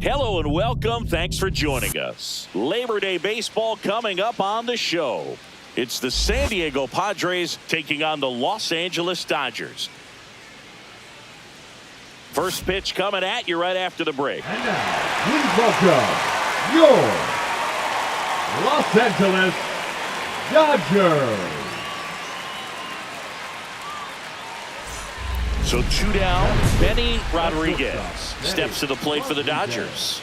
Hello and welcome. Thanks for joining us. Labor Day baseball coming up on the show. It's the San Diego Padres taking on the Los Angeles Dodgers. First pitch coming at you right after the break. And now, please welcome your Los Angeles Dodgers. So 2 down, Benny Rodriguez steps to the plate for the Dodgers.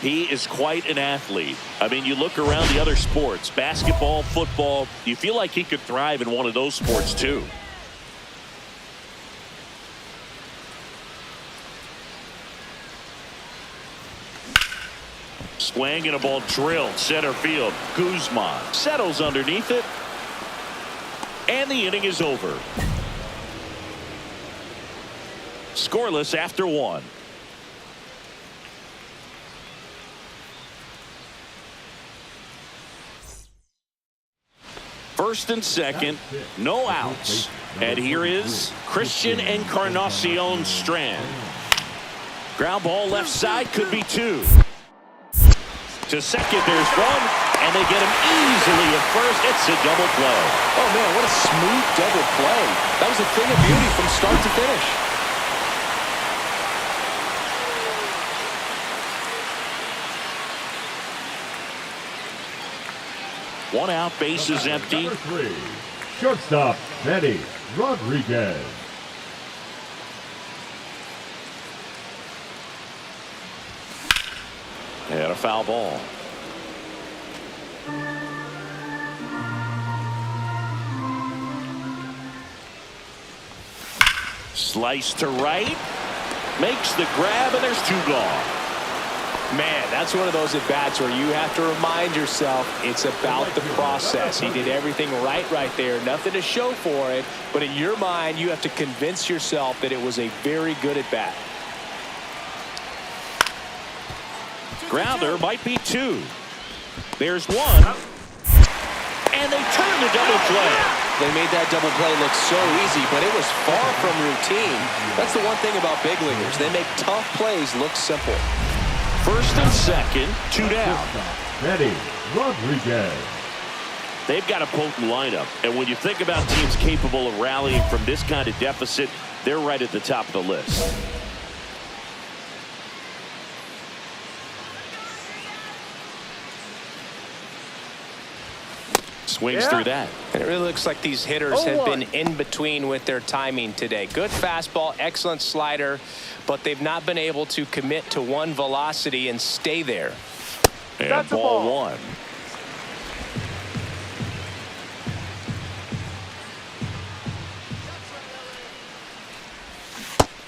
He is quite an athlete. I mean, you look around the other sports, basketball, football, you feel like he could thrive in one of those sports too. Swing and a ball drilled center field. Guzman settles underneath it. And the inning is over. Scoreless after 1. First and second, no outs. And here is Christian Encarnacion Strand. Ground ball left side, could be 2. To second, there's 1, and they get him easily at first. It's a double play. Oh man, what a smooth double play. That was a thing of beauty from start to finish. One out, bases empty. Number 3, shortstop Benny Rodriguez. And a foul ball. Slice to right. Makes the grab, and there's 2 gone. Man, that's one of those at-bats where you have to remind yourself it's about the process. He did everything right there. Nothing to show for it, but in your mind, you have to convince yourself that it was a very good at-bat. Grounder might be 2. There's 1. And they turn the double play. They made that double play look so easy, but it was far from routine. That's the one thing about big leaguers. They make tough plays look simple. First and second, 2 down. Benny Rodriguez. They've got a potent lineup, and when you think about teams capable of rallying from this kind of deficit, they're right at the top of the list. Swings through that. And it really looks like these hitters have been in between with their timing today. Good fastball, excellent slider, but they've not been able to commit to one velocity and stay there. And that's ball 1.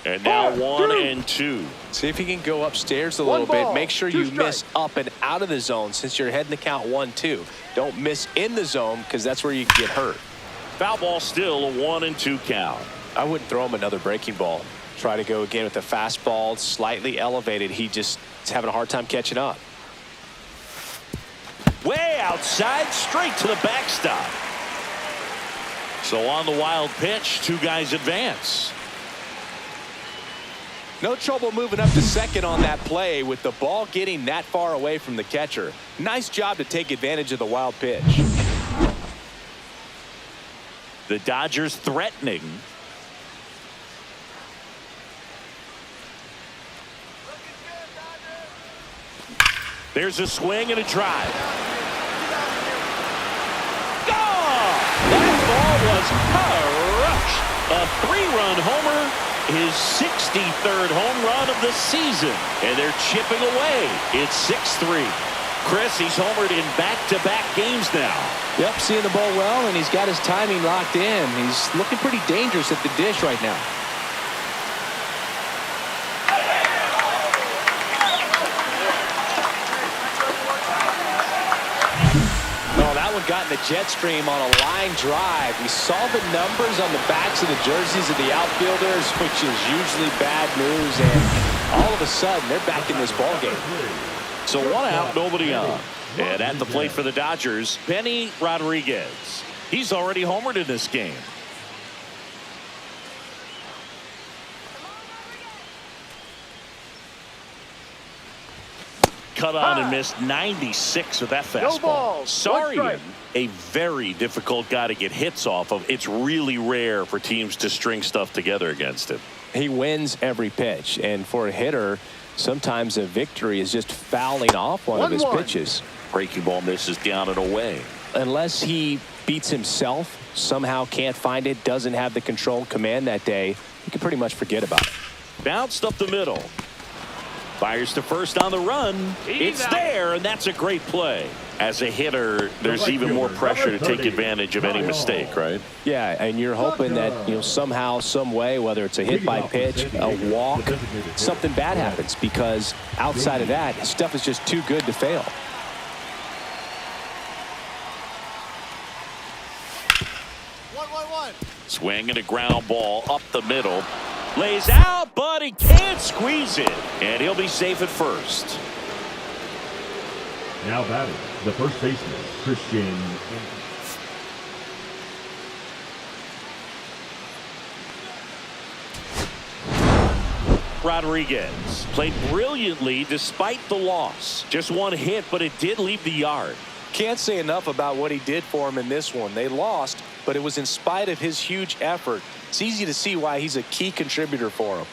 And now 1 and 2. See if you can go upstairs a little bit. Make sure you miss up and out of the zone since you're heading the count 1-2. Don't miss in the zone because that's where you get hurt. Foul ball still, a 1 and 2 count. I wouldn't throw him another breaking ball. Try to go again with the fastball slightly elevated. He just is having a hard time catching up. Way outside, straight to the backstop. So on the wild pitch, 2 guys advance. No trouble moving up to second on that play with the ball getting that far away from the catcher. Nice job to take advantage of the wild pitch. The Dodgers threatening. There's a swing and a drive. Gone! That ball was crushed. A 3-run homer, his 63rd home run of the season. And they're chipping away. It's 6-3. Chris, he's homered in back-to-back games now. Yep, seeing the ball well, and he's got his timing locked in. He's looking pretty dangerous at the dish right now. Oh, that one got in the jet stream on a line drive. We saw the numbers on the backs of the jerseys of the outfielders, which is usually bad news, and all of a sudden, they're back in this ball game. So 1 out, nobody on. And at the plate for the Dodgers, Benny Rodriguez. He's already homered in this game. Cut on and missed 96 with that fastball. Sorry, a very difficult guy to get hits off of. It's really rare for teams to string stuff together against him. He wins every pitch, and for a hitter, sometimes a victory is just fouling off one of his pitches. Breaking ball misses down and away. Unless he beats himself, somehow can't find it, doesn't have the control command that day, you can pretty much forget about it. Bounced up the middle. Fires to first on the run. It's there, and that's a great play. As a hitter, there's even more pressure to take advantage of any mistake, right? Yeah, and you're hoping that, somehow, some way, whether it's a hit by pitch, a walk, something bad happens, because outside of that, stuff is just too good to fail. Swing and a ground ball up the middle. Lays out, but he can't squeeze it. And he'll be safe at first. Now batting, the first baseman, Christian. Rodriguez played brilliantly despite the loss. Just one hit, but it did leave the yard. Can't say enough about what he did for him in this one. They lost, but it was in spite of his huge effort. It's easy to see why he's a key contributor for him.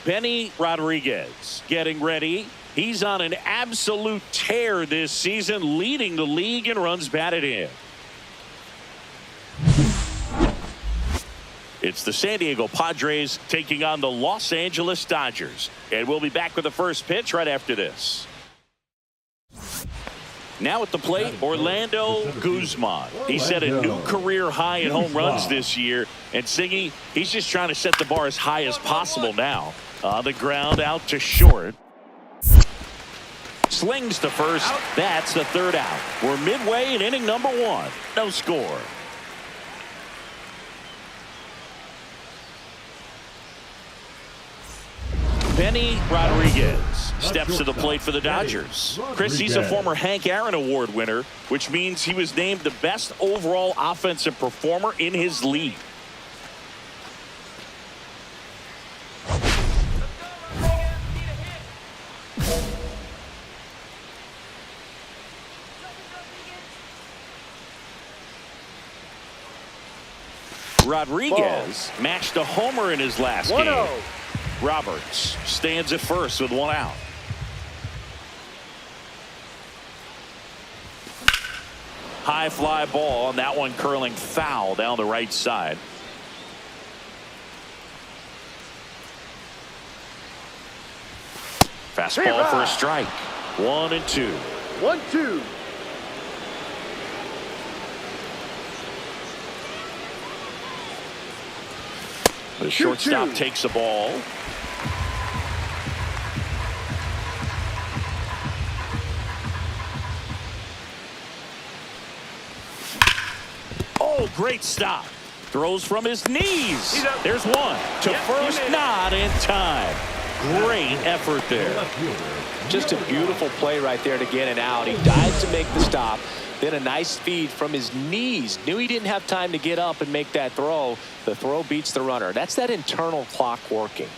Benny Rodriguez getting ready. He's on an absolute tear this season, leading the league in runs batted in. It's the San Diego Padres taking on the Los Angeles Dodgers. And we'll be back with the first pitch right after this. Now at the plate, Orlando Guzman. He set a new career high in home runs this year. And Siggy, he's just trying to set the bar as high as possible now. On the ground, out to short. Slings to first. That's the third out. We're midway in inning number 1. No score. Benny Rodriguez steps to the plate for the Dodgers. Chris, he's a former Hank Aaron Award winner, which means he was named the best overall offensive performer in his league. Rodriguez matched a homer in his last game. Roberts stands at first with 1 out. High fly ball, and that one curling foul down the right side. Fastball for a strike. 1-2. 1-2. The shortstop takes the ball. Oh, great stop. Throws from his knees. There's one. To first, not in time. Great effort there. Just a beautiful play right there to get it out. He dives to make the stop. Then a nice feed from his knees. Knew he didn't have time to get up and make that throw. The throw beats the runner. That's that internal clock working.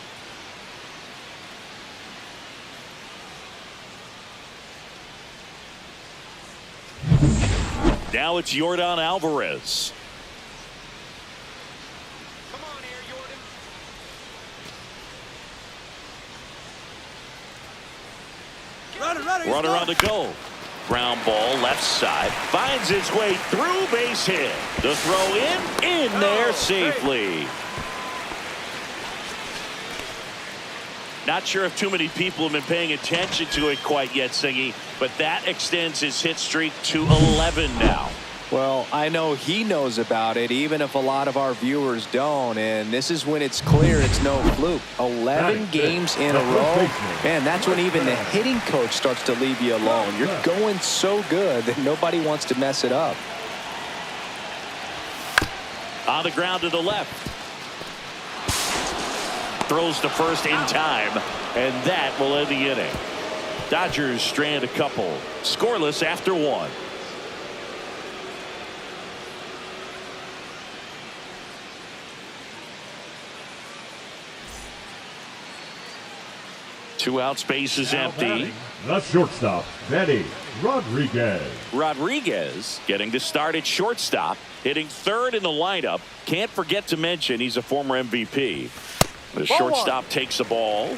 Now it's Yordan Alvarez. Come on here, Yordan. Runner on the go. Ground ball left side. Finds his way through, base hit. The throw in there safely. Not sure if too many people have been paying attention to it quite yet, Singy, but that extends his hit streak to 11 now. Well, I know he knows about it, even if a lot of our viewers don't. And this is when it's clear it's no fluke. 11 games in a row. Man, that's when even the hitting coach starts to leave you alone. You're going so good that nobody wants to mess it up. On the ground to the left. Throws to first in time, and that will end the inning. Dodgers strand a couple. Scoreless after one. Two outs, base is empty. The shortstop, Benny Rodriguez. Rodriguez getting to start at shortstop, hitting third in the lineup. Can't forget to mention he's a former MVP. The shortstop takes the ball.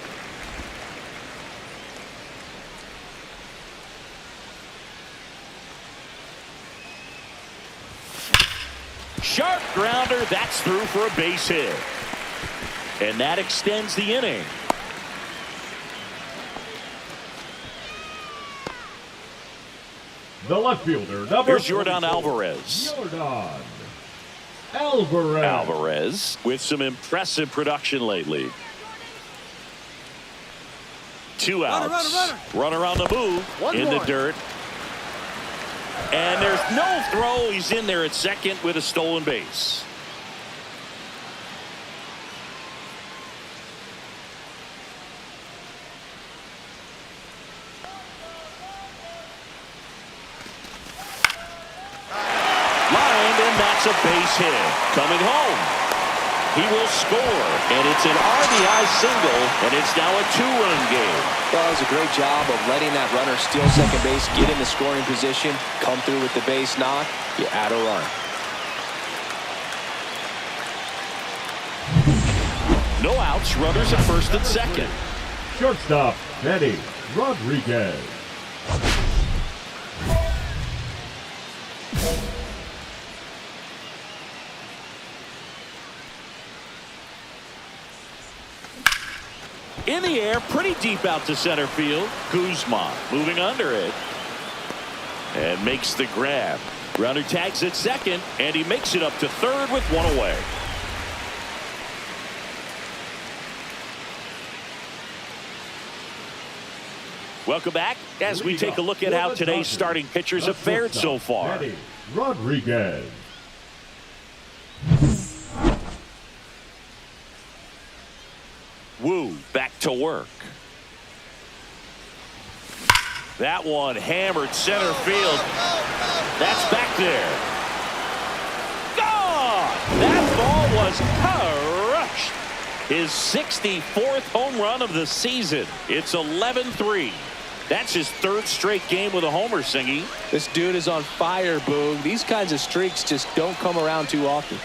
Sharp grounder, that's through for a base hit. And that extends the inning. The left fielder, number Here's Yordan Alvarez. Yordan Alvarez with some impressive production lately. Two outs. Runner on the move. In the dirt. And there's no throw. He's in there at second with a stolen base. A base hit. Coming home. He will score, and it's an RBI single, and it's now a two-run game. Well, it was a great job of letting that runner steal second base, get in the scoring position, come through with the base knock. You add a run. No outs, runners at first and second. Shortstop, Benny Rodriguez. In the air, pretty deep out to center field. Guzman moving under it. And makes the grab. Runner tags at second, and he makes it up to third with one away. Welcome back as we take a look at how today's starting pitchers have fared so far. Benny Rodriguez. Wu back to work. That one hammered center field. That's back there. Gone! That ball was crushed. His 64th home run of the season. It's 11-3. That's his third straight game with a homer, Singy. This dude is on fire, Boog. These kinds of streaks just don't come around too often.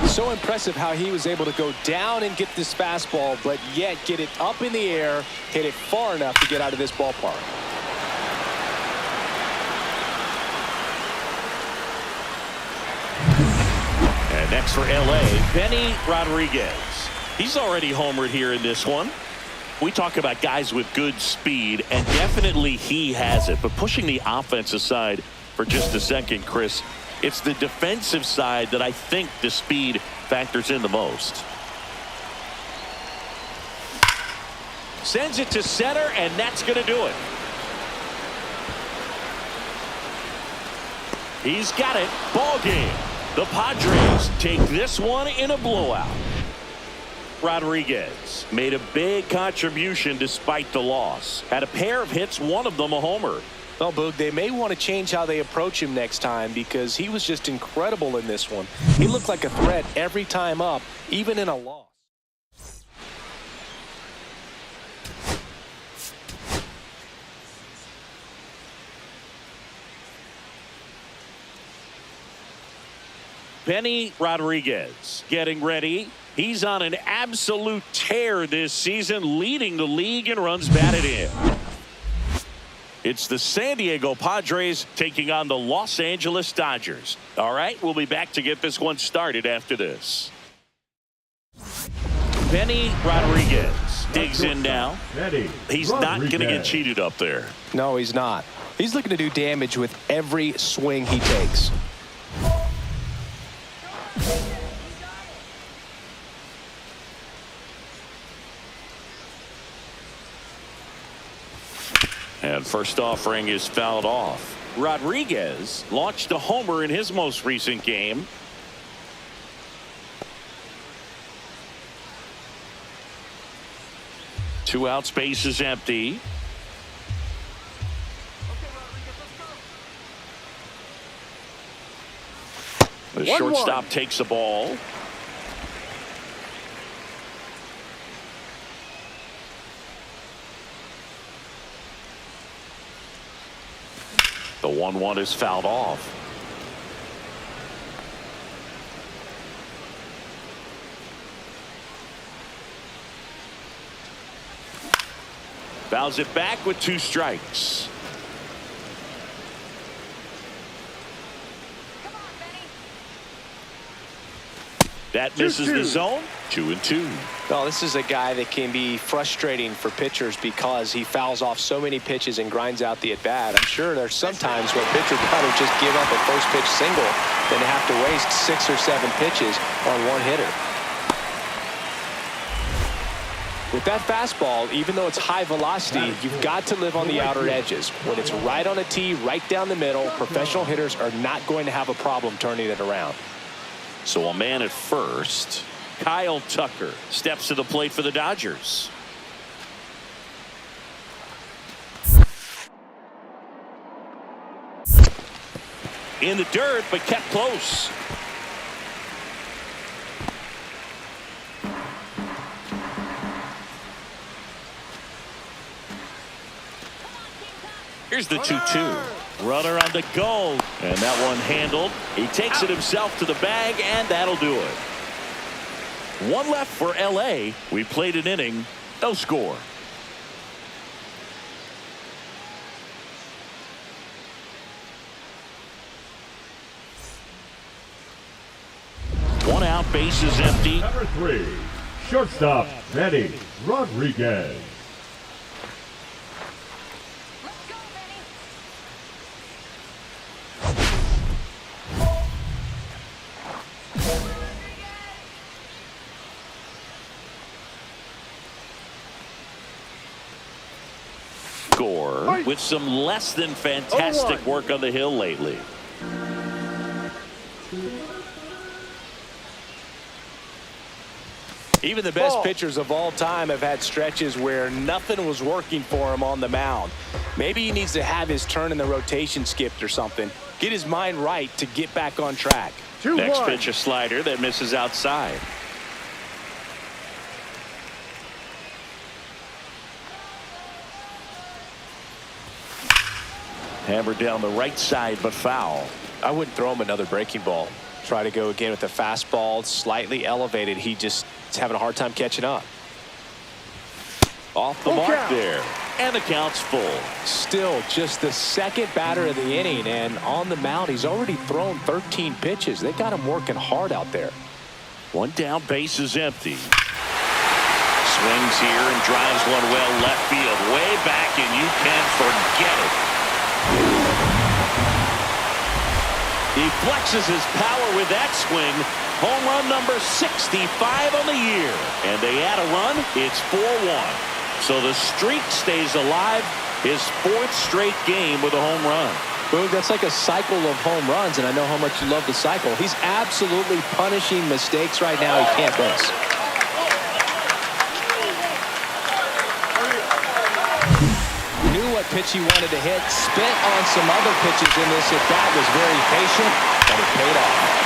So impressive how he was able to go down and get this fastball, but yet get it up in the air, hit it far enough to get out of this ballpark. And next for LA, Benny Rodriguez. He's already homered here in this one. We talk about guys with good speed, and definitely he has it. But pushing the offense aside for just a second, Chris, it's the defensive side that I think the speed factors in the most. Sends it to center, and that's going to do it. He's got it. Ball game. The Padres take this one in a blowout. Rodriguez made a big contribution despite the loss. Had a pair of hits, one of them a homer. Well, Boog, they may want to change how they approach him next time because he was just incredible in this one. He looked like a threat every time up, even in a loss. Benny Rodriguez getting ready. He's on an absolute tear this season, leading the league in runs batted in. It's the San Diego Padres taking on the Los Angeles Dodgers. All right, we'll be back to get this one started after this. Benny Rodriguez digs in now. He's not going to get cheated up there. No, he's not. He's looking to do damage with every swing he takes. And first offering is fouled off. Rodriguez launched a homer in his most recent game. Two outs, base is empty. The shortstop takes the ball. The 1-1 is fouled off. Fouls it back with 2 strikes. That misses the zone. 2-2. Well, this is a guy that can be frustrating for pitchers because he fouls off so many pitches and grinds out the at-bat. I'm sure there's some times where pitchers rather just give up a first pitch single than to have to waste 6 or 7 pitches on one hitter. With that fastball, even though it's high velocity, you've got to live on the outer edges. When it's right on a tee, right down the middle, professional hitters are not going to have a problem turning it around. So a man at first. Kyle Tucker steps to the plate for the Dodgers. In the dirt, but kept close. Here's the 2-2. Runner on the go. And that one handled. He takes it himself to the bag, and that'll do it. One left for L.A. We played an inning. No score. One out, base is empty. Number 3, shortstop, Benny Rodriguez. Score with some less than fantastic work on the hill lately. Even the best pitchers of all time have had stretches where nothing was working for him on the mound. Maybe he needs to have his turn in the rotation skipped or something. Get his mind right to get back on track. Next pitch, a slider that misses outside. Hammered down the right side, but foul. I wouldn't throw him another breaking ball. Try to go again with the fastball, slightly elevated. He just is having a hard time catching up. Off the mark there. And the count's full. Still just the second batter of the inning, and on the mound, he's already thrown 13 pitches. They got him working hard out there. One down, base is empty. Swings here and drives one well left field. Way back, and you can forget it. He flexes his power with that swing. Home run number 65 on the year. And they add a run. It's 4-1. So the streak stays alive. His 4th straight game with a home run. Boog, that's like a cycle of home runs, and I know how much you love the cycle. He's absolutely punishing mistakes right now. He can't miss. Knew what what pitch he wanted to hit. Spent on some other pitches in this at bat. Was very patient, and it paid off.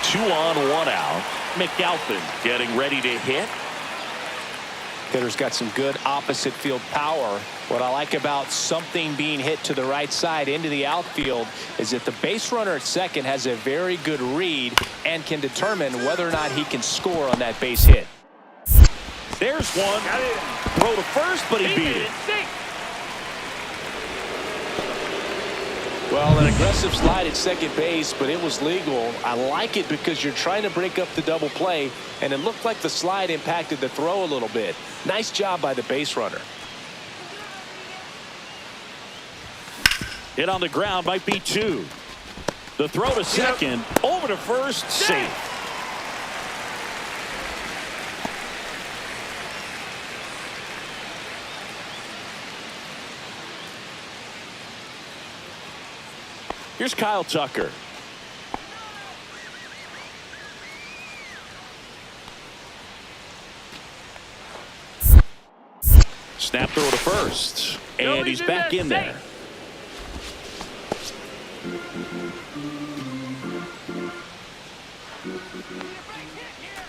2 on, 1 out. McAlpin getting ready to hit. Hitter's got some good opposite field power. What I like about something being hit to the right side into the outfield is that the base runner at second has a very good read and can determine whether or not he can score on that base hit. There's one. Throw to first, but he beat it. Well, an aggressive slide at second base, but it was legal. I like it because you're trying to break up the double play, and it looked like the slide impacted the throw a little bit. Nice job by the base runner. Hit on the ground, might be 2. The throw to second, over to first, safe. Here's Kyle Tucker. Snap throw to first. And he's back in there.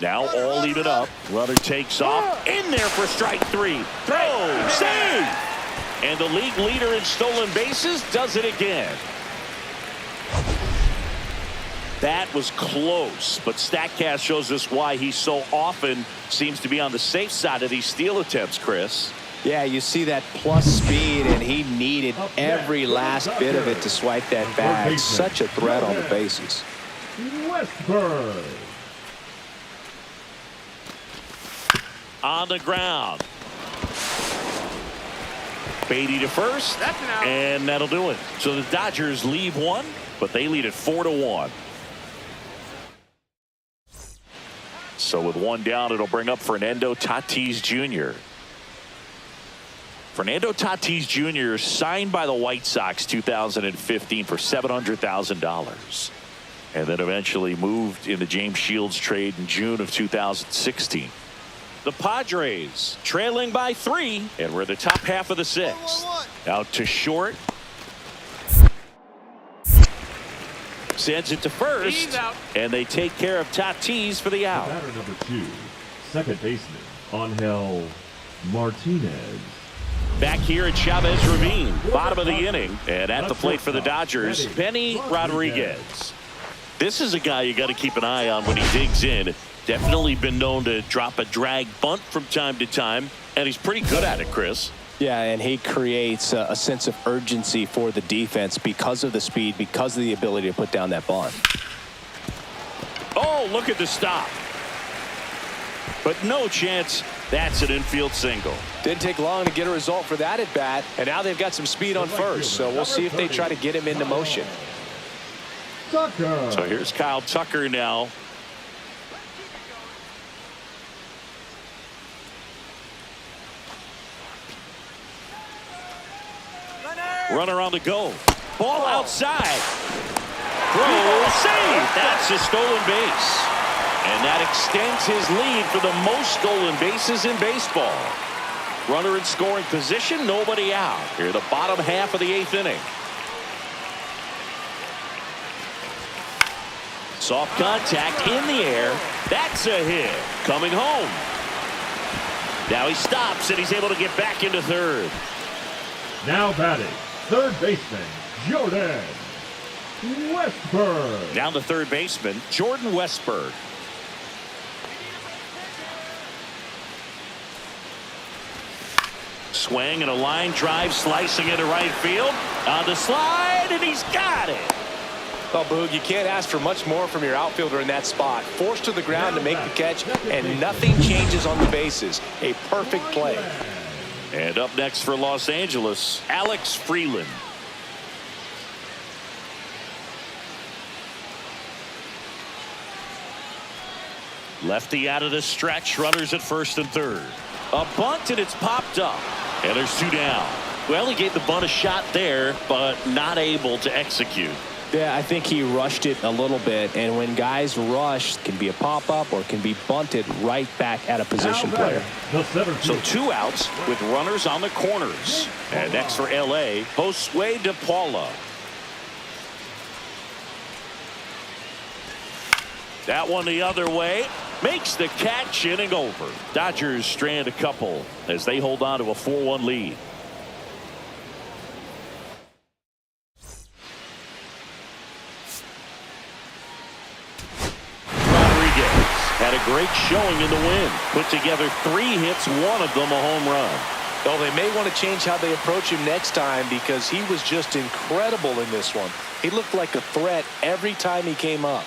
Now all even up. Runner takes off. In there for strike 3. Throw. Save. And the league leader in stolen bases does it again. That was close, but StatCast shows us why he so often seems to be on the safe side of these steal attempts, Chris. Yeah, you see that plus speed, and he needed every last bit of it to swipe that bag. Such a threat on the bases. Westberg. On the ground. Beatty to first, and that'll do it. So the Dodgers leave one, but they lead it 4-1. So with 1 down, it'll bring up Fernando Tatis Jr. Fernando Tatis Jr. signed by the White Sox 2015 for $700,000. And then eventually moved in the James Shields trade in June of 2016. The Padres trailing by 3, and we're the top half of the 6th. Out to short. Sends it to first, and they take care of Tatis for the out. Batter number 2, second baseman, Angel Martinez. Back here at Chavez Ravine, bottom of the inning, and at the plate for the Dodgers, Benny Rodriguez. This is a guy you got to keep an eye on when he digs in. Definitely been known to drop a drag bunt from time to time, and he's pretty good at it, Chris. Yeah, and he creates a sense of urgency for the defense because of the speed, because of the ability to put down that bunt. Oh, look at the stop. But no chance that's an infield single. Didn't take long to get a result for that at bat, and now they've got some speed on first, so we'll see if they try to get him into motion. Tucker. So here's Kyle Tucker now. Runner on the go. Ball outside. Throw, save. That's a stolen base. And that extends his lead for the most stolen bases in baseball. Runner in scoring position, nobody out. Here, the bottom half of the 8th inning. Soft contact in the air. That's a hit. Coming home. Now he stops, and he's able to get back into third. Now batting, third baseman, Jordan Westberg. Down the third baseman, Jordan Westberg. Swing and a line drive slicing into right field. On the slide, and he's got it. Well, Boog, you can't ask for much more from your outfielder in that spot. Forced to the ground to make the catch, and nothing changes on the bases. A perfect play. And up next for Los Angeles, Alex Freeland. Lefty out of the stretch, runners at first and third. A bunt, and it's popped up. And there's 2 down. Well, he gave the bunt a shot there, but not able to execute. Yeah, I think he rushed it a little bit, and when guys rush, it can be a pop-up or it can be bunted right back at a position player. So 2 outs with runners on the corners. And next for L.A., Josue De Paula. That one the other way. Makes the catch, inning over. Dodgers strand a couple as they hold on to a 4-1 lead. Had a great showing in the win. Put together 3 hits, one of them a home run. Well, they may want to change how they approach him next time because he was just incredible in this one. He looked like a threat every time he came up.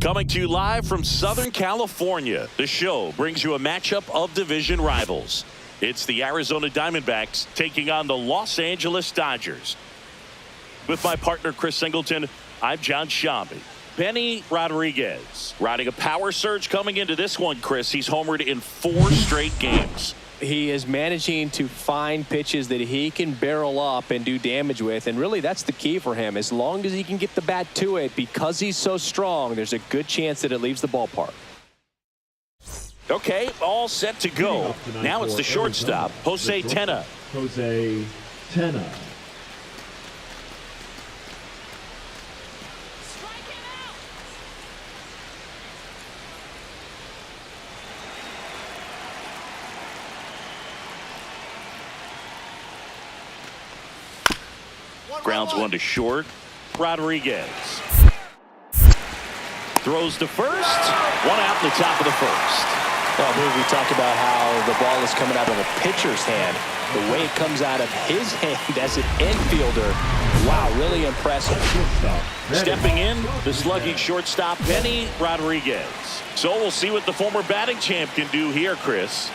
Coming to you live from Southern California, the show brings you a matchup of division rivals. It's the Arizona Diamondbacks taking on the Los Angeles Dodgers. With my partner, Chris Singleton, I'm John Shambi. Benny Rodriguez riding a power surge coming into this one, Chris. He's homered in 4 straight games. He is managing to find pitches that he can barrel up and do damage with, and really that's the key for him. As long as he can get the bat to it, because he's so strong, there's a good chance that it leaves the ballpark. Okay, all set to go. Now it's the shortstop, Jose Tena. Jose Tena. Grounds one to short. Rodriguez throws to first. 1 out in the top of the first. Well, here we talk about how the ball is coming out of a pitcher's hand. The way it comes out of his hand as an infielder. Wow, really impressive. Stepping in, the slugging shortstop, Benny Rodriguez. So we'll see what the former batting champ can do here, Chris.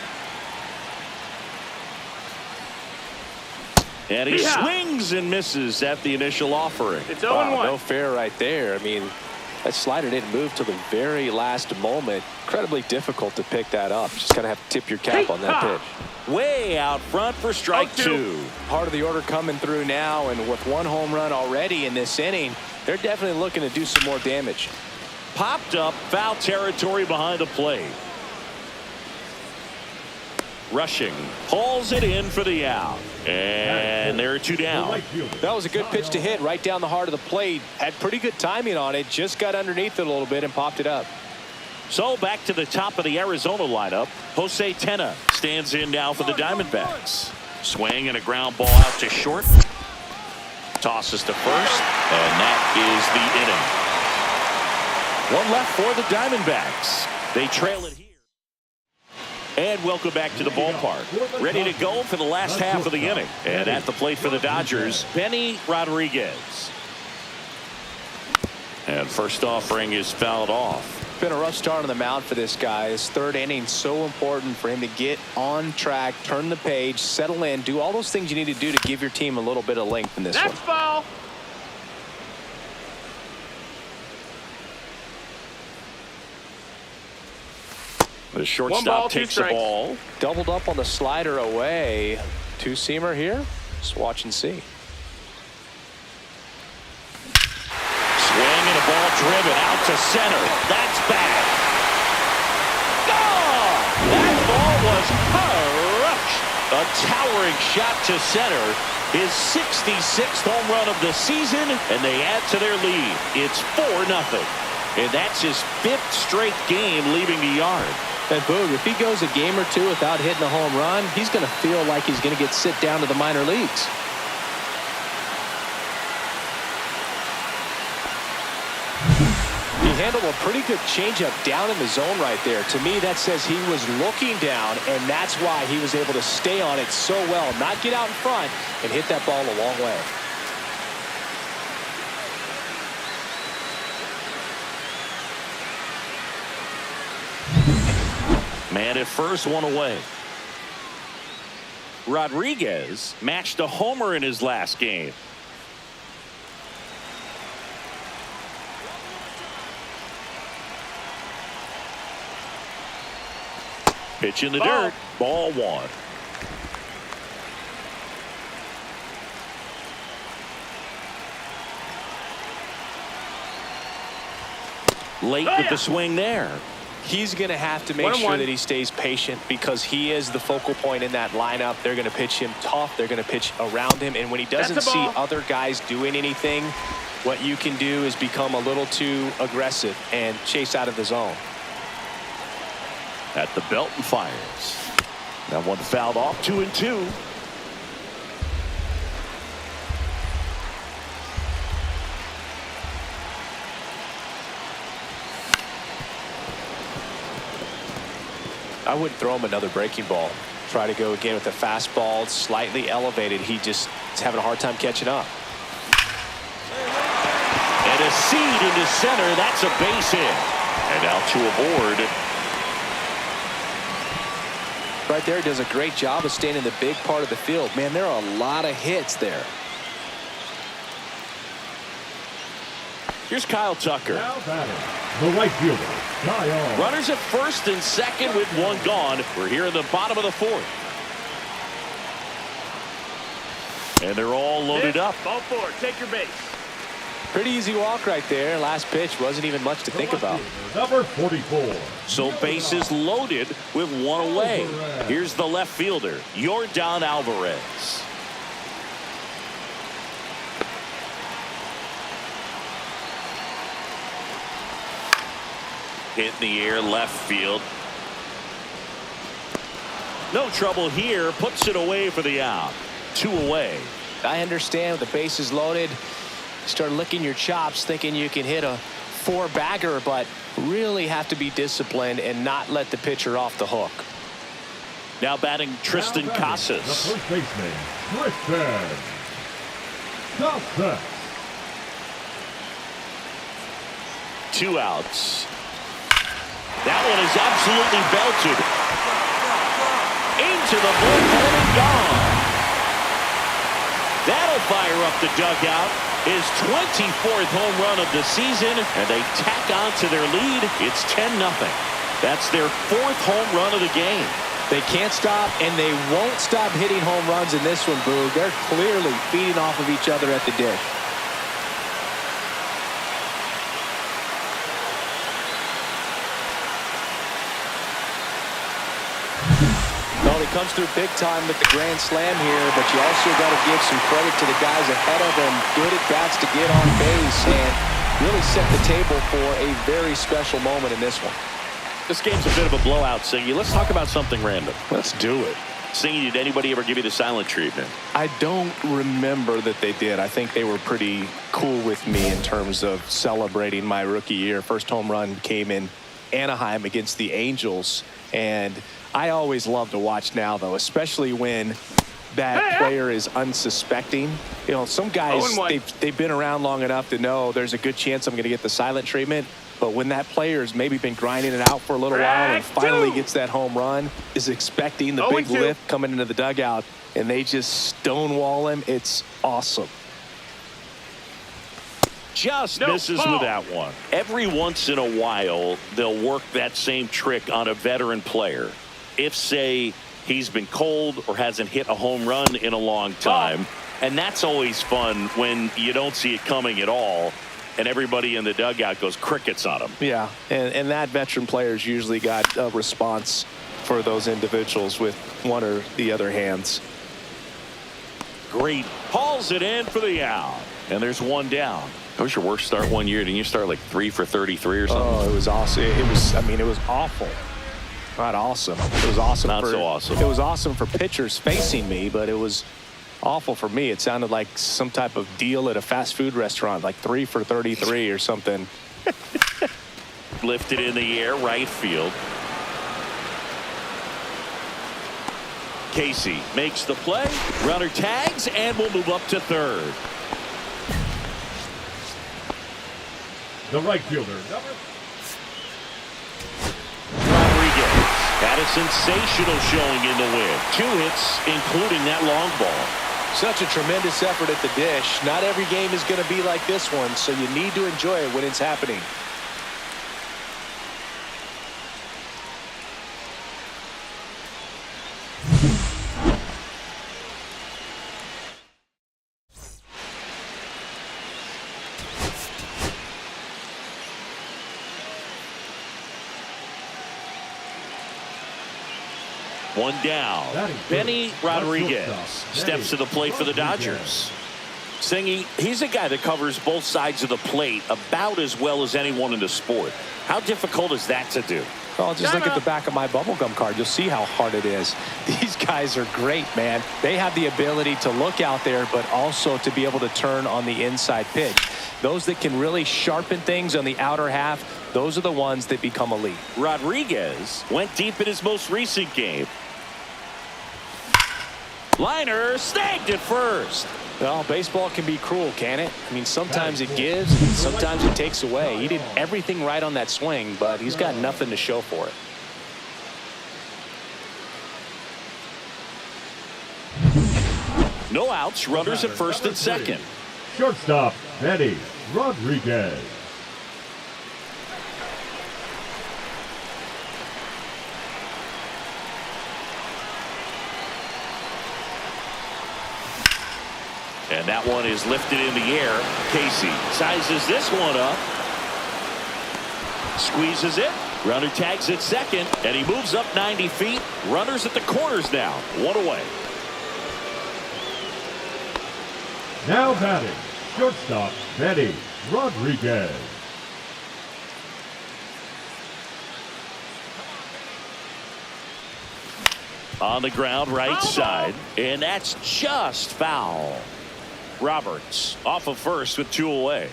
And he swings and misses at the initial offering. It's 0-1. No fair right there. I mean, That slider didn't move till the very last moment. Incredibly difficult to pick that up. Just kind of have to tip your cap on that pitch. Way out front for strike 2. Part of the order coming through now, and with 1 home run already in this inning, they're definitely looking to do some more damage. Popped up, foul territory behind the plate. Rushing, hauls it in for the out. And there are 2 down. That was a good pitch to hit right down the heart of the plate. Had pretty good timing on it. Just got underneath it a little bit and popped it up. So back to the top of the Arizona lineup. Jose Tena stands in now for the Diamondbacks. Swing and a ground ball out to short. Tosses to first. And that is the inning. 1 left for the Diamondbacks. They trail it here. And welcome back to the ballpark. Ready to go for the last half of the inning. And at the plate for the Dodgers, Benny Rodriguez. And first offering is fouled off. Been a rough start on the mound for this guy. His 3rd inning, so important for him to get on track, turn the page, settle in, do all those things you need to do to give your team a little bit of length in this one. Foul. The shortstop takes the ball. Doubled up on the slider away. 2-seamer here. Just watch and see. Swing and a ball driven out to center. That's back. Oh! That ball was crushed. A towering shot to center. His 66th home run of the season, and they add to their lead. It's 4-0. And that's his 5th straight game leaving the yard. And Boog, if he goes a game or 2 without hitting a home run, he's going to feel like he's going to get sit down to the minor leagues. He handled a pretty good changeup down in the zone right there. To me, that says he was looking down, and that's why he was able to stay on it so well, not get out in front, and hit that ball a long way. Man at first, 1 away. Rodriguez matched a homer in his last game. Pitch in the dirt. Ball 1. Late with the swing there. He's going to have to make sure that he stays patient because he is the focal point in that lineup. They're going to pitch him tough. They're going to pitch around him. And when he doesn't see other guys doing anything, what you can do is become a little too aggressive and chase out of the zone. At the belt and fires. That one fouled off. 2-2. I wouldn't throw him another breaking ball. Try to go again with the fastball, slightly elevated. He just is having a hard time catching up. And a seed into center. That's a base hit. And out to a board. Right there, does a great job of staying in the big part of the field. Man, there are a lot of hits there. Here's Kyle Tucker. Now batting, the right fielder, Kyle. Runners at first and second with 1 gone. We're here in the bottom of the 4th. And they're all loaded up. Ball 4. Take your base. Pretty easy walk right there. Last pitch wasn't even much to think about. Number 44. So bases loaded with 1 away. Here's the left fielder, Yordan Alvarez. Hit in the air, left field. No trouble here. Puts it away for the out. 2 away. I understand with the bases loaded. Start licking your chops thinking you can hit a 4-bagger, but really have to be disciplined and not let the pitcher off the hook. Now batting Tristan Casas. The first baseman, Tristan Casas. 2 outs. That one is absolutely belted. Into the bullpen and gone. That'll fire up the dugout. his 24th home run of the season, and they tack on to their lead. It's 10-0. That's their 4th home run of the game. They can't stop, and they won't stop hitting home runs in this one, Boo. They're clearly feeding off of each other at the dish. Well, he comes through big time with the grand slam here, but you also got to give some credit to the guys ahead of him. Good at bats to get on base and really set the table for a very special moment in this one. This game's a bit of a blowout, Singy. Let's talk about something random. Let's do it. Singy, did anybody ever give you the silent treatment? I don't remember that they did. I think they were pretty cool with me in terms of celebrating my rookie year. First home run came in Anaheim against the Angels, and I always love to watch now, though, especially when that player is unsuspecting. You know, some guys, they've been around long enough to know there's a good chance I'm going to get the silent treatment. But when that player's maybe been grinding it out for a little while and finally gets that home run, is expecting the big lift coming into the dugout, and they just stonewall him, it's awesome. Just misses with that one. Every once in a while, they'll work that same trick on a veteran player. If, say, he's been cold or hasn't hit a home run in a long time. And that's always fun when you don't see it coming at all, and everybody in the dugout goes crickets on him. Yeah, and that veteran player's usually got a response for those individuals with one or the other hands. Great. Hauls it in for the out. And there's one down. That was your worst start one year. Didn't you start like 3 for 33 or something? Oh, it was awesome. It was awful. Not awesome. It was awesome. Not so awesome. It was awesome for pitchers facing me, but it was awful for me. It sounded like some type of deal at a fast food restaurant, like 3 for 33 or something. Lifted in the air, right field. Casey makes the play. Runner tags and will move up to third. The right fielder, number. Rodriguez had a sensational showing in the win. 2 hits, including that long ball. Such a tremendous effort at the dish. Not every game is going to be like this one, so you need to enjoy it when it's happening. One down. Benny Rodriguez steps to the plate for the Dodgers. Singy, he's a guy that covers both sides of the plate about as well as anyone in the sport. How difficult is that to do? Well, just look at the back of my bubblegum card. You'll see how hard it is. These guys are great, man. They have the ability to look out there, but also to be able to turn on the inside pitch. Those that can really sharpen things on the outer half, those are the ones that become elite. Rodriguez went deep in his most recent game. Liner snagged at first. Well, baseball can be cruel, can it? I mean, sometimes it gives, and sometimes it takes away. He did everything right on that swing, but he's got nothing to show for it. No outs, runners at first and second. Shortstop, Benny Rodriguez. And that one is lifted in the air. Casey sizes this one up. Squeezes it. Runner tags at second. And he moves up 90 feet. Runners at the corners now. 1 away. Now batting, shortstop, Benny Rodriguez. On the ground, right side. And that's just foul. Roberts off of first with 2 away.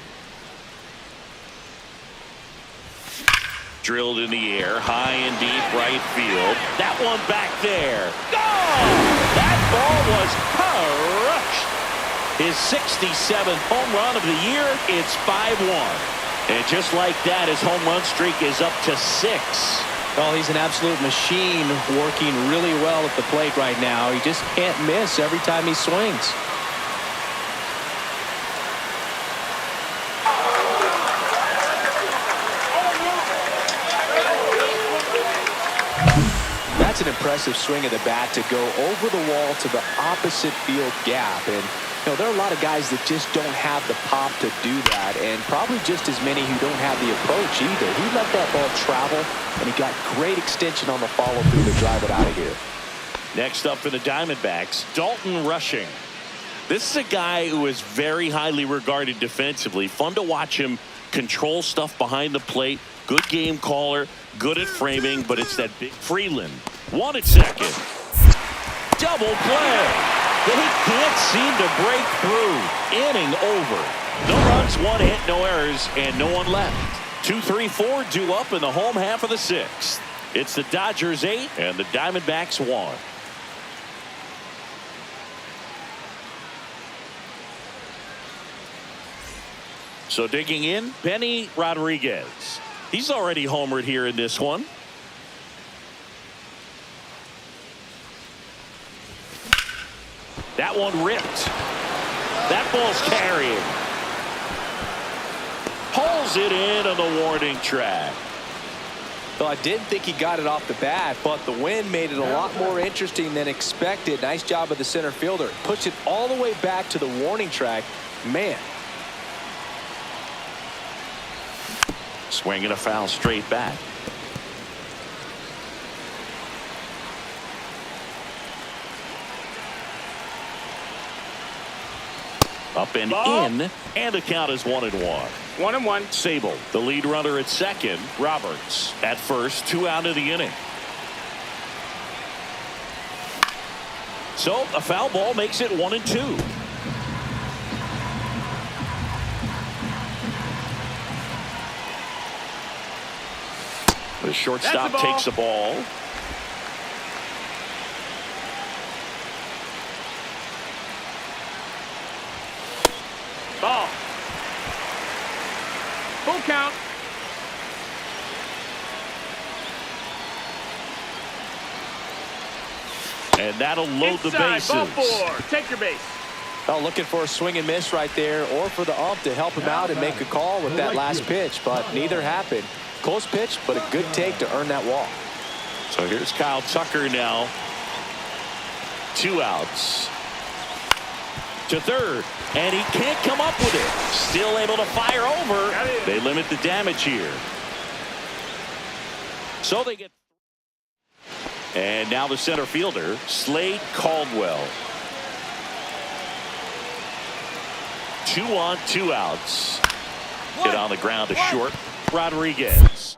Drilled in the air, high and deep right field. That one back there. Gone! That ball was crushed. His 67th home run of the year. It's 5-1. And just like that, his home run streak is up to 6. Well, he's an absolute machine, working really well at the plate right now. He just can't miss every time he swings. That's an impressive swing of the bat to go over the wall to the opposite field gap. And there are a lot of guys that just don't have the pop to do that, and probably just as many who don't have the approach either. He let that ball travel, and he got great extension on the follow-through to drive it out of here. Next up for the Diamondbacks, Dalton Rushing. This is a guy who is very highly regarded defensively. Fun to watch him control stuff behind the plate. Good game caller, good at framing, but it's that big Freeland. 1 at second. Double play. They can't seem to break through. Inning over. No runs, 1 hit, no errors, and no one left. 2, 3, 4 due up in the home half of the 6th. It's the Dodgers 8 and the Diamondbacks 1. So digging in, Benny Rodriguez. He's already homered here in this one. That one ripped. That ball's carrying. Pulls it in on the warning track. Well, I didn't think he got it off the bat, but the wind made it a lot more interesting than expected. Nice job of the center fielder. Pushed it all the way back to the warning track. Man. Swinging a foul straight back. Up and in, and the count is 1-1. 1-1. Sable, the lead runner at second. Roberts at first, 2 out of the inning. So a foul ball makes it 1-2. The shortstop takes the ball. Ball. Full count. And that'll load the bases. Ball 4. Take your base. Oh, looking for a swing and miss right there, or for the ump to help him out and make a call with that last pitch, but neither happened. Close pitch, but a good take to earn that walk. So here's Kyle Tucker now. 2 outs. To third, and he can't come up with it. Still able to fire over. They limit the damage here. So they get. And now the center fielder, Slade Caldwell. 2 on, 2 outs. Hit on the ground to short. Rodriguez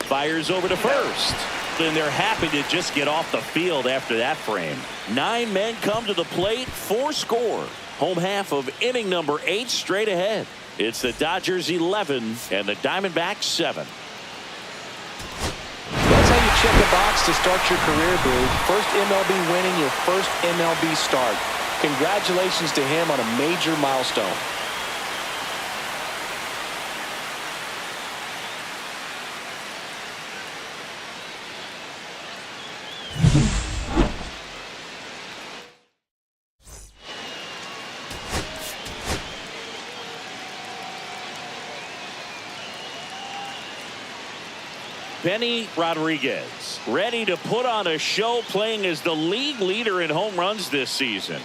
fires over to first, and they're happy to just get off the field after that frame. 9 men come to the plate, 4 score. Home half of inning number 8 straight ahead. It's the Dodgers 11 and the Diamondbacks 7. That's how you check a box to start your career, Boo. First MLB winning, your first MLB start. Congratulations to him on a major milestone. Benny Rodriguez ready to put on a show, playing as the league leader in home runs this season.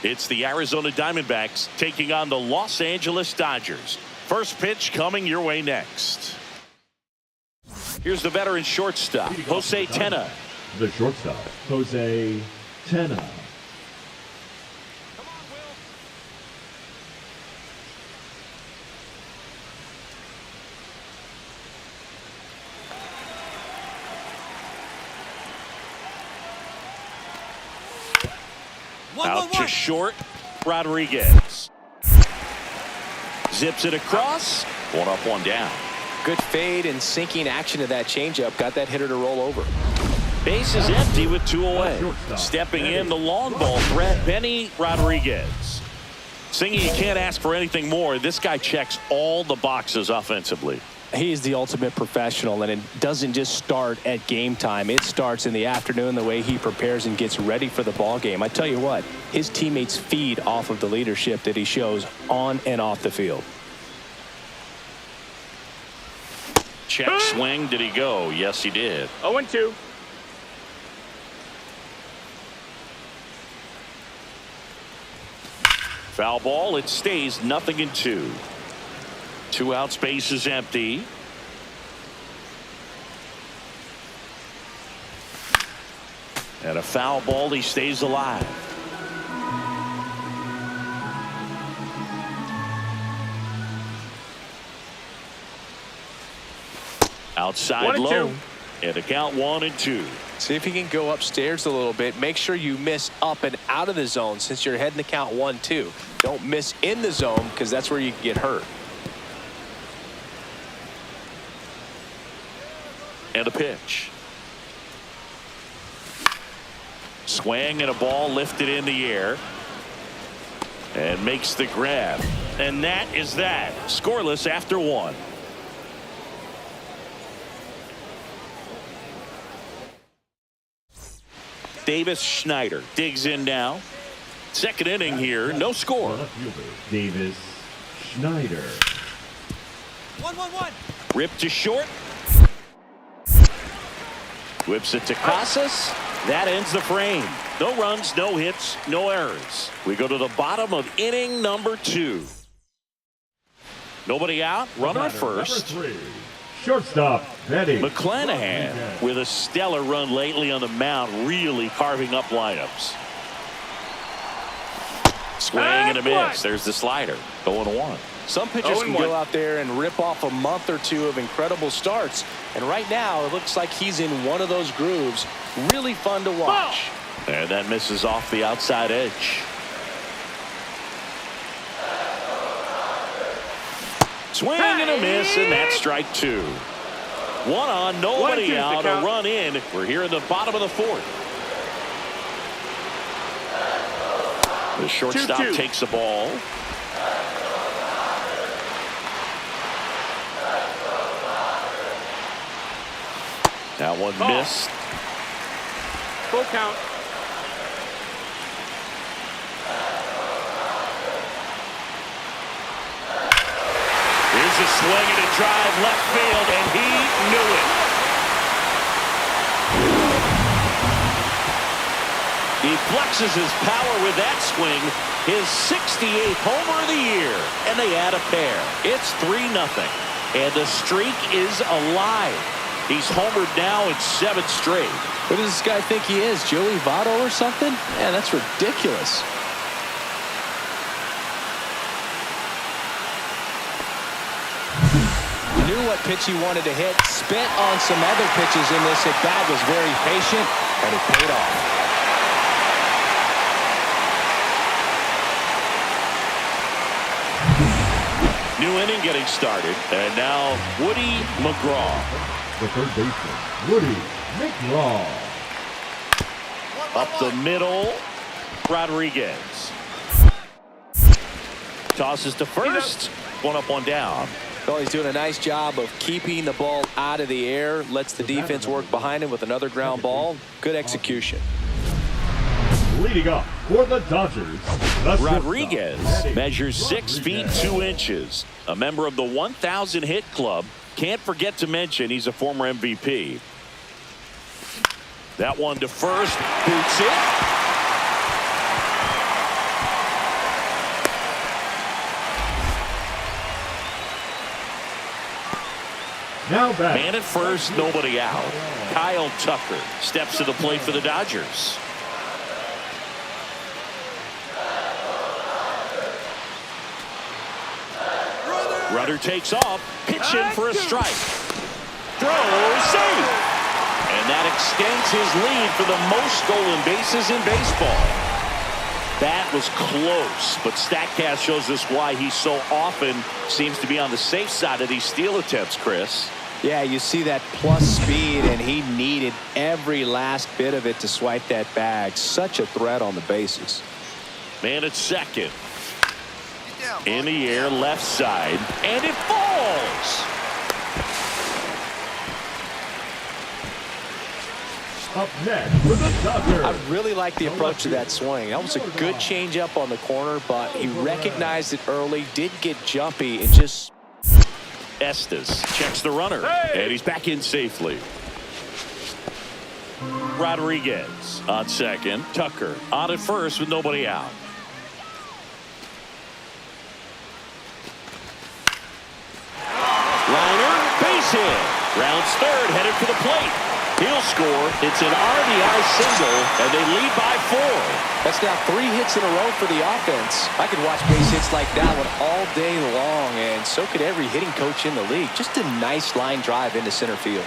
It's the Arizona Diamondbacks taking on the Los Angeles Dodgers. First pitch coming your way next. Here's the veteran shortstop, Jose Tena. The shortstop, Jose Tena. Out to short, Rodriguez. Zips it across. 1 up, 1 down. Good fade and sinking action to that changeup. Got that hitter to roll over. Base is empty with 2 away. Stepping in, the long ball threat, Benny Rodriguez. Singy, you can't ask for anything more. This guy checks all the boxes offensively. He's the ultimate professional, and it doesn't just start at game time. It starts in the afternoon, the way he prepares and gets ready for the ball game. I tell you what, his teammates feed off of the leadership that he shows on and off the field. Check swing. Did he go? Yes, he did. 0-2. Foul ball. It stays 0-2. 2 out, space is empty. And a foul ball. He stays alive. Outside low. And a count 1-2. See if you can go upstairs a little bit. Make sure you miss up and out of the zone since you're heading to count 1-2. Don't miss in the zone because that's where you can get hurt. And a pitch. Swing and a ball lifted in the air. And makes the grab. And that is that. Scoreless after 1. Davis Schneider digs in now. Second inning here, no score. Davis Schneider. 1-1-1. Ripped to short. Whips it to Casas. That ends the frame. No runs, no hits, no errors. We go to the bottom of inning number 2. Nobody out. Runner at first. Number 3. Shortstop, Betty McClanahan with a stellar run lately on the mound, really carving up lineups. Swing and a miss. There's the slider. 0-1. Some pitchers can go out there and rip off a month or two of incredible starts. And right now, it looks like he's in one of those grooves. Really fun to watch. And that misses off the outside edge. Swing and a miss, and that's strike 2. 1 on, nobody out, a run in. We're here in the bottom of the 4th. The shortstop takes the ball. That one missed. Full count. Here's a swing and a drive left field, and he knew it. He flexes his power with that swing, his 68th homer of the year, and they add a pair. It's 3-0, and the streak is alive. He's homered now in 7 straight. What does this guy think he is, Joey Votto or something? Man, that's ridiculous. Knew what pitch he wanted to hit, spent on some other pitches in this at bat, was very patient, and it paid off. New inning getting started, and now Woody McGraw. The third baseman, Woody McGraw. Up the middle, Rodriguez. Tosses to first, 1 up, 1 down. Well, he's doing a nice job of keeping the ball out of the air, lets the defense work behind him with another ground ball. Good execution. Leading up for the Dodgers, Rodriguez measures 6 feet 2 inches. A member of the 1,000 hit club. Can't forget to mention he's a former MVP. That one to first, boots it. Now back. Man at first, nobody out. Kyle Tucker steps to the plate for the Dodgers. Runner takes off, pitch in for a strike. Throw, save. And that extends his lead for the most stolen bases in baseball. That was close, but StatCast shows us why he so often seems to be on the safe side of these steal attempts, Chris. Yeah, you see that plus speed, and he needed every last bit of it to swipe that bag. Such a threat on the bases. Man at second. In the air, left side, and it falls. Up next for the Dodgers. I really like the approach to that swing. That was a good changeup on the corner, but he recognized it early, did get jumpy, and just... Estes checks the runner, and he's back in safely. Rodriguez on second. Tucker on at first with nobody out. Liner, base hit. Rounds third, headed for the plate. He'll score. It's an RBI single, and they lead by 4. That's now 3 hits in a row for the offense. I could watch base hits like that one all day long, and so could every hitting coach in the league. Just a nice line drive into center field.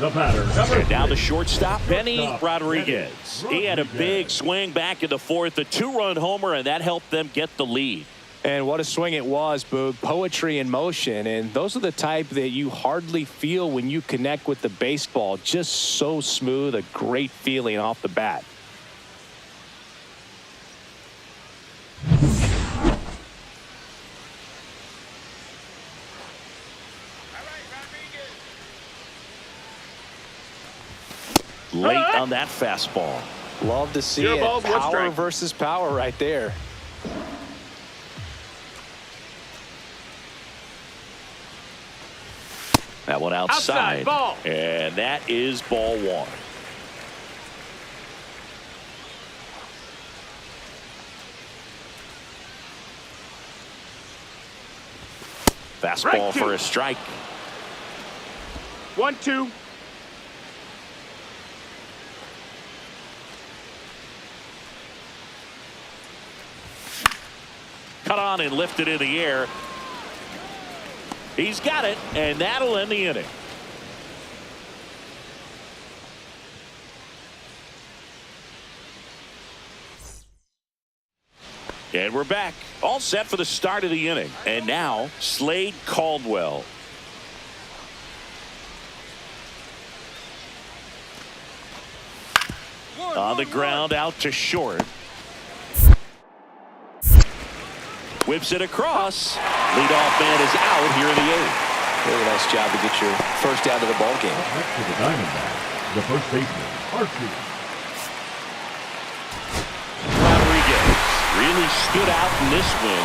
The batter, number And now the 3. shortstop, Benny Shortstop, Rodriguez. Benny He had a big Rodriguez. swing back in the fourth, a 2-run homer, and that helped them get the lead. And what a swing it was, Boog. Poetry in motion. And those are the type that you hardly feel when you connect with the baseball. Just so smooth, a great feeling off the bat. Late on that fastball. Love to see Zero it. balls, one Power strike. versus power right there. That one outside. Outside, ball. And that is ball 1. Fastball Strike 2. for a strike. 1-2. Cut on and lifted in the air. He's got it, and that'll end the inning. And we're back, all set for the start of the inning. And now, Slade Caldwell. On the ground, out to short. Whips it across. Leadoff man is out here in the 8th. Really nice job to get your first out of the ball game. Next to the Diamondbacks, the first baseman, RTTS. Rodriguez really stood out in this win.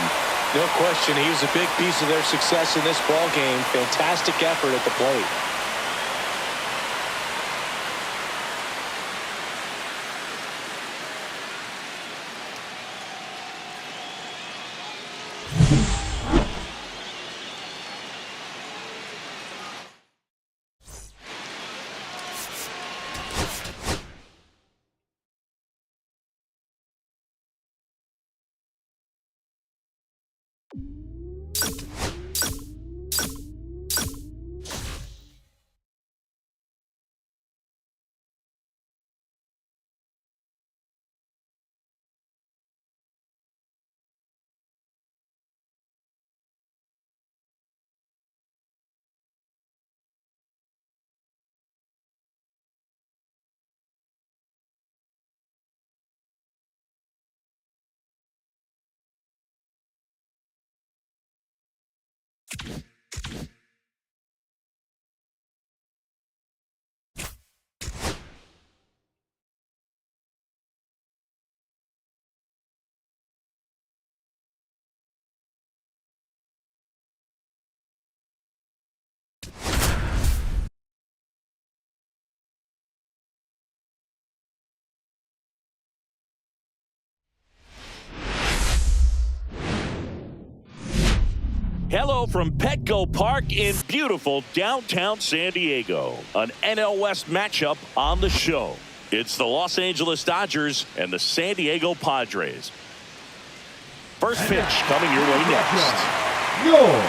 No question, he was a big piece of their success in this ball game. Fantastic effort at the plate. Hello from Petco Park in beautiful downtown San Diego. An NL West matchup on the show. It's the Los Angeles Dodgers and the San Diego Padres. First pitch coming your way next. Your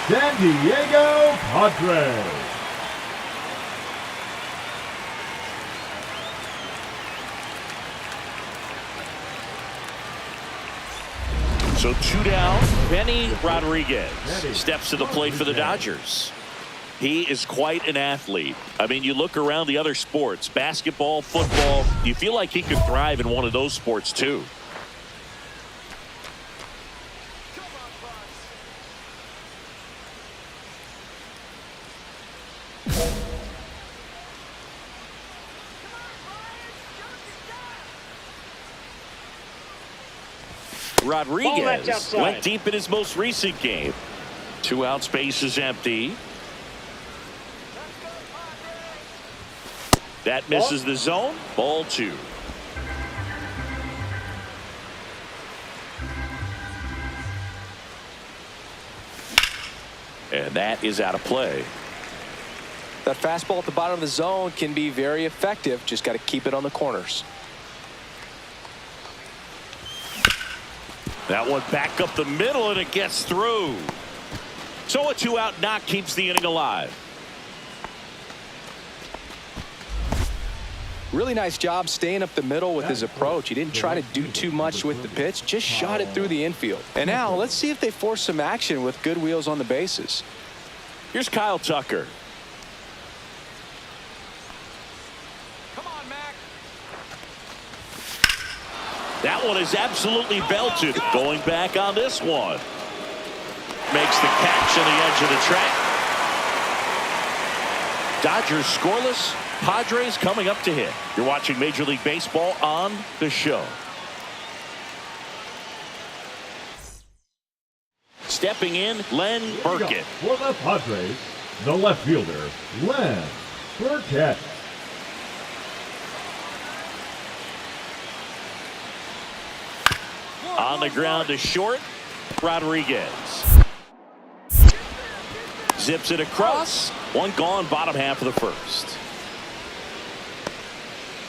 San Diego Padres. So 2 down. Benny Rodriguez steps to the plate for the Dodgers. He is quite an athlete. I mean, you look around the other sports, basketball, football, you feel like he could thrive in one of those sports too. Rodriguez went deep in his most recent game. 2 outs, base is empty. That misses the zone. Ball 2. And that is out of play. That fastball at the bottom of the zone can be very effective. Just got to keep it on the corners. That one back up the middle, and it gets through. So a 2-out knock keeps the inning alive. Really nice job staying up the middle with his approach. He didn't try to do too much with the pitch, just shot it through the infield. And now let's see if they force some action with good wheels on the bases. Here's Kyle Tucker. Come on, Mac. That one is absolutely belted. Going back on this one. Makes the catch on the edge of the track. Dodgers scoreless. Padres coming up to hit. You're watching Major League Baseball on The Show. Stepping in, Len Burkett. For the Padres, the left fielder, Len Burkett. On the ground to short, Rodriguez. Zips it across. One gone, bottom half of the first.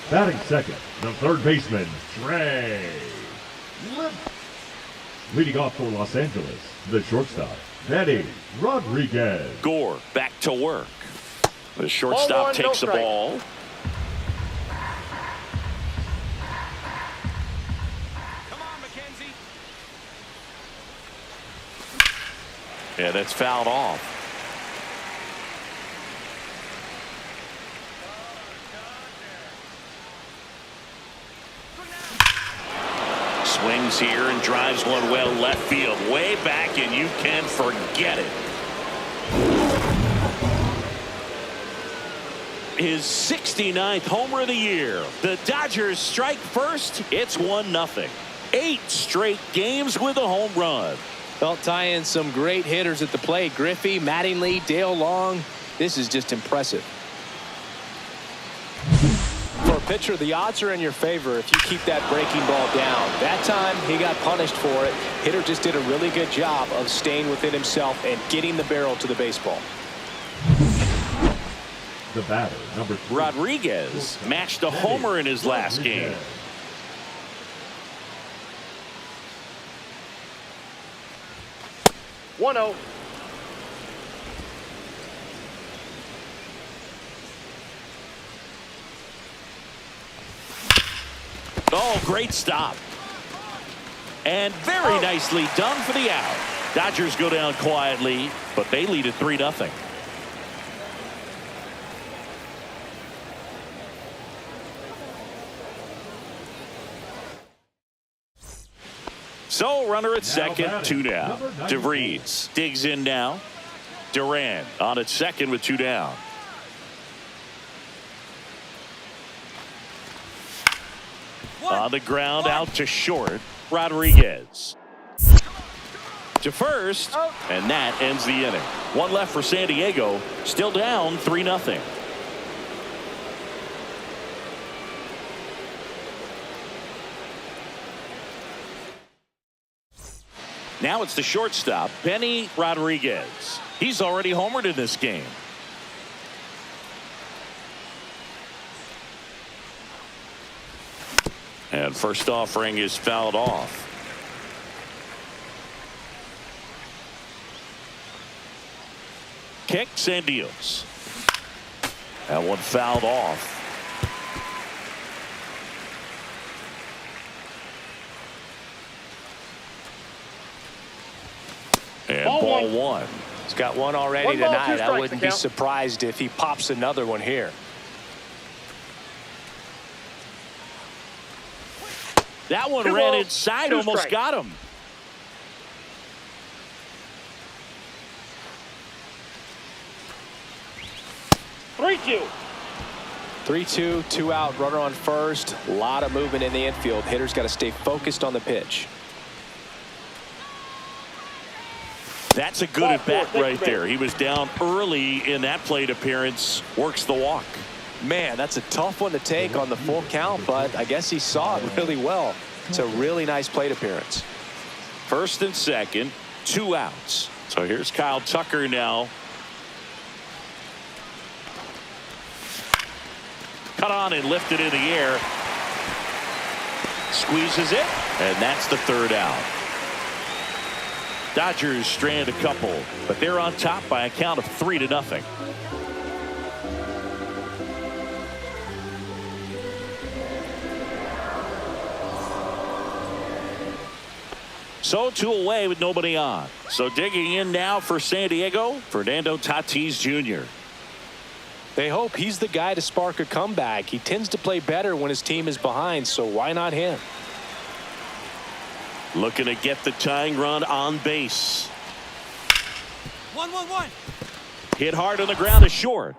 Batting second, the third baseman, Trey. Leading off for Los Angeles, the shortstop, Eddie Rodriguez. Gore back to work. The shortstop takes the ball. Come on, McKenzie. And it's fouled off. Swings here and drives one well left field, way back, and you can forget it. His 69th homer of the year. The Dodgers strike first. It's 1-0. 8 straight games with a home run. Well, tie in some great hitters at the plate. Griffey, Mattingly, Dale Long. This is just impressive. For a pitcher, the odds are in your favor if you keep that breaking ball down. That time, he got punished for it. Hitter just did a really good job of staying within himself and getting the barrel to the baseball. The batter, number 3. Rodriguez matched a homer in his last game. 1-0. Oh, great stop. And very nicely done for the out. Dodgers go down quietly, but they lead at 3-0. So runner at second, 2 down. DeVries digs in now. Duran on at second with 2 down. On the ground, out to short, Rodriguez. To first, and that ends the inning. 1 left for San Diego, still down 3-0. Now it's the shortstop, Benny Rodriguez. He's already homered in this game. And first offering is fouled off. Kicks and deals. That one fouled off. And ball one. He's got one already tonight. I wouldn't be surprised if he pops another one here. That one ran inside, almost got him. Three-two. 3-2, 2 out, runner on first. A lot of movement in the infield. Hitters got to stay focused on the pitch. That's a good at-bat right there. He was down early in that plate appearance. Works the walk. Man, that's a tough one to take on the full count, but I guess he saw it really well. It's a really nice plate appearance. First and second, 2 outs. So here's Kyle Tucker now. Cut on and lifted in the air. Squeezes it, and that's the 3rd out. Dodgers strand a couple, but they're on top by a count of 3-0. So 2 away with nobody on. So digging in now for San Diego, Fernando Tatis Jr. They hope he's the guy to spark a comeback. He tends to play better when his team is behind, so why not him? Looking to get the tying run on base. 1-1-1. Hit hard on the ground is short.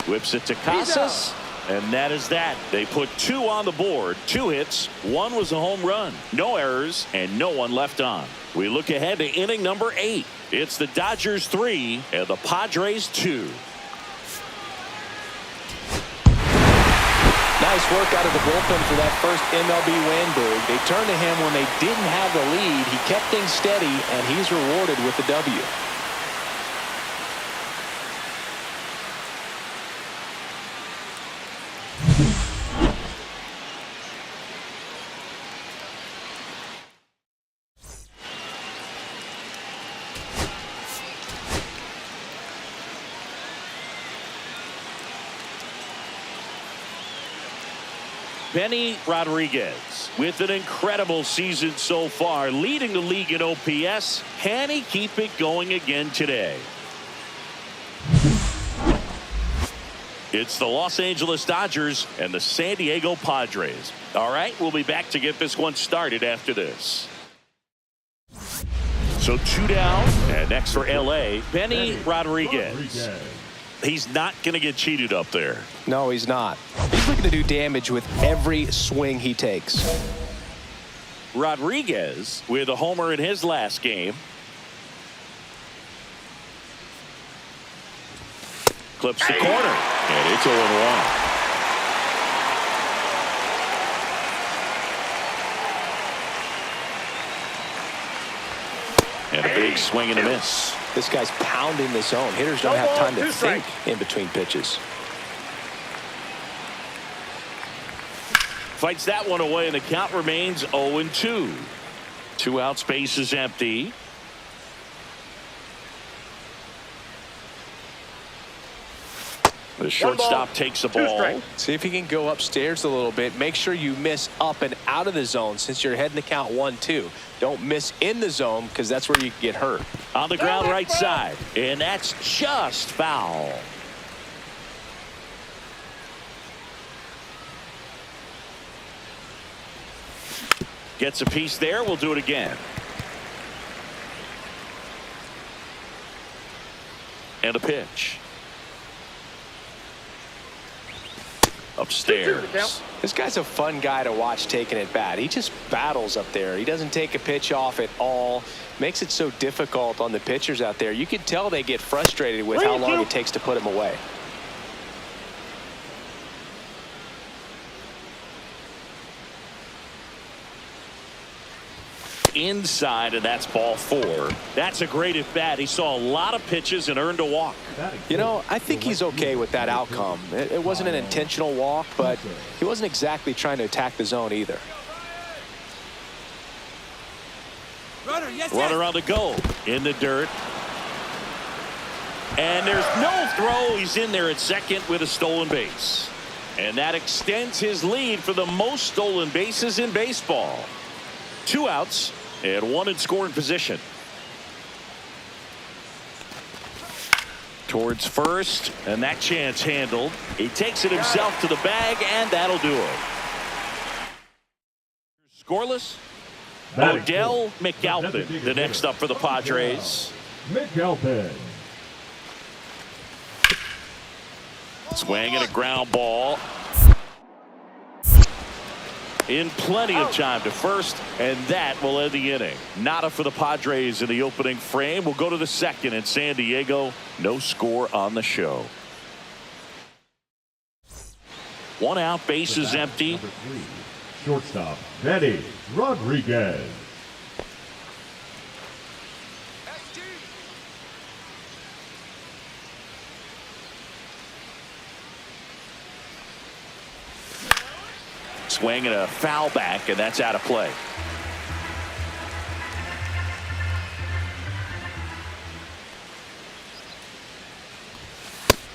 Whips it to Casas. And that is that. They put 2 on the board. 2 hits. 1 was a home run. No errors and no one left on. We look ahead to inning number 8. It's the Dodgers 3 and the Padres 2. Nice work out of the bullpen for that first MLB win, Boog. They turned to him when they didn't have the lead. He kept things steady, and he's rewarded with the W. Benny Rodriguez with an incredible season so far, leading the league in OPS. Can he keep it going again today? It's the Los Angeles Dodgers and the San Diego Padres. All right, we'll be back to get this one started after this. So 2 down, and next for LA, Benny Rodriguez. He's not going to get cheated up there. No, he's not. He's looking to do damage with every swing he takes. Rodriguez with a homer in his last game. Clips the corner, and it's 0-1. And a big swing and a miss. This guy's pounding the zone. Hitters don't have time to think in between pitches. Fights that one away, and the count remains 0-2. 2 outs, base is empty. The shortstop takes the ball. See if he can go upstairs a little bit. Make sure you miss up and out of the zone since you're heading to count 1-2. Don't miss in the zone because that's where you get hurt. On the ground right side, and that's just foul. Gets a piece there. We'll do it again. And a pitch. Upstairs. This guy's a fun guy to watch taking it bat. He just battles up there. He doesn't take a pitch off at all. Makes it so difficult on the pitchers out there. You can tell they get frustrated with how long it takes to put him away. Inside, and that's ball 4. That's a great at bat. He saw a lot of pitches and earned a walk. You know, I think he's okay with that outcome. It wasn't an intentional walk, but he wasn't exactly trying to attack the zone either. Runner on the go in the dirt. And there's no throw. He's in there at second with a stolen base. And that extends his lead for the most stolen bases in baseball. 2 outs and 1 in scoring position. Towards first, and that chance handled. He takes it himself to the bag, and that'll do it. Scoreless. Odell McAlpin, the next up for the Padres. McAlpin. Swing and a ground ball. in plenty of time to first, and that will end the inning. Nada for the Padres in the opening frame. We'll go to the second in San Diego. No score on the show. 1 out, bases empty. Number 3, shortstop, Benny Rodriguez. Swing and a foul back, and that's out of play.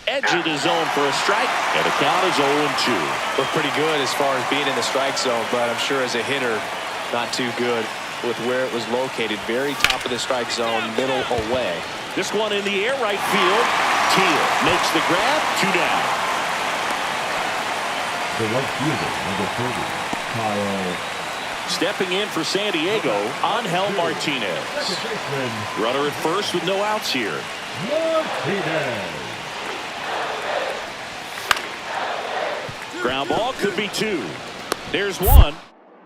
Edge of the zone for a strike, and the count is 0-2. Look pretty good as far as being in the strike zone, but I'm sure as a hitter, not too good with where it was located. Very top of the strike zone, middle away. This one in the air, right field. Teal makes the grab, 2 down. The right fielder, number 30, Kyle. Stepping in for San Diego, Angel Martinez. Second baseman, Runner at first with no outs here. Martinez. Ground ball could be 2. There's 1.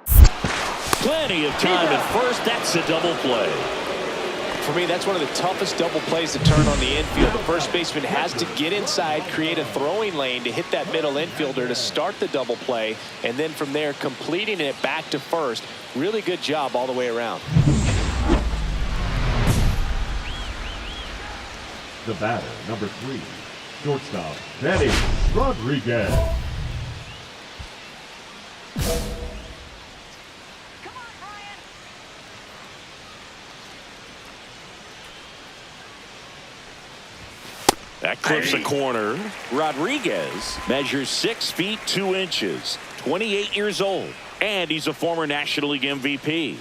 Plenty of time at first. That's a double play. For me, that's one of the toughest double plays to turn on the infield. The first baseman has to get inside, create a throwing lane to hit that middle infielder to start the double play, and then from there completing it back to first. Really good job all the way around. The batter, number 3, shortstop, Benny Rodriguez. That clips a corner. Rodriguez measures 6 feet 2 inches, 28 years old, and he's a former National League MVP.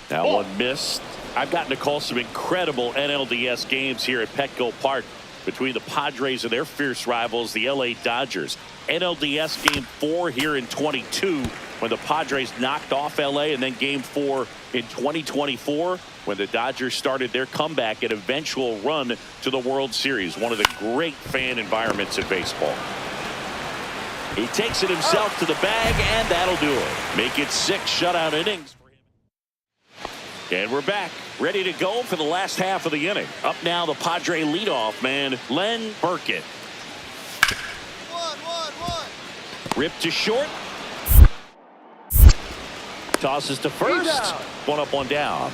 That one missed. I've gotten to call some incredible NLDS games here at Petco Park between the Padres and their fierce rivals, the LA Dodgers. NLDS Game 4 here in 22 when the Padres knocked off LA, and then Game 4 in 2024 when the Dodgers started their comeback and eventual run to the World Series. One of the great fan environments in baseball. He takes it himself to the bag, and that'll do it. Make it 6 shutout innings. And we're back, ready to go for the last half of the inning. Up now, the Padre leadoff man, Len Burkett. Ripped to short. Tosses to first. 1 up, 1 down.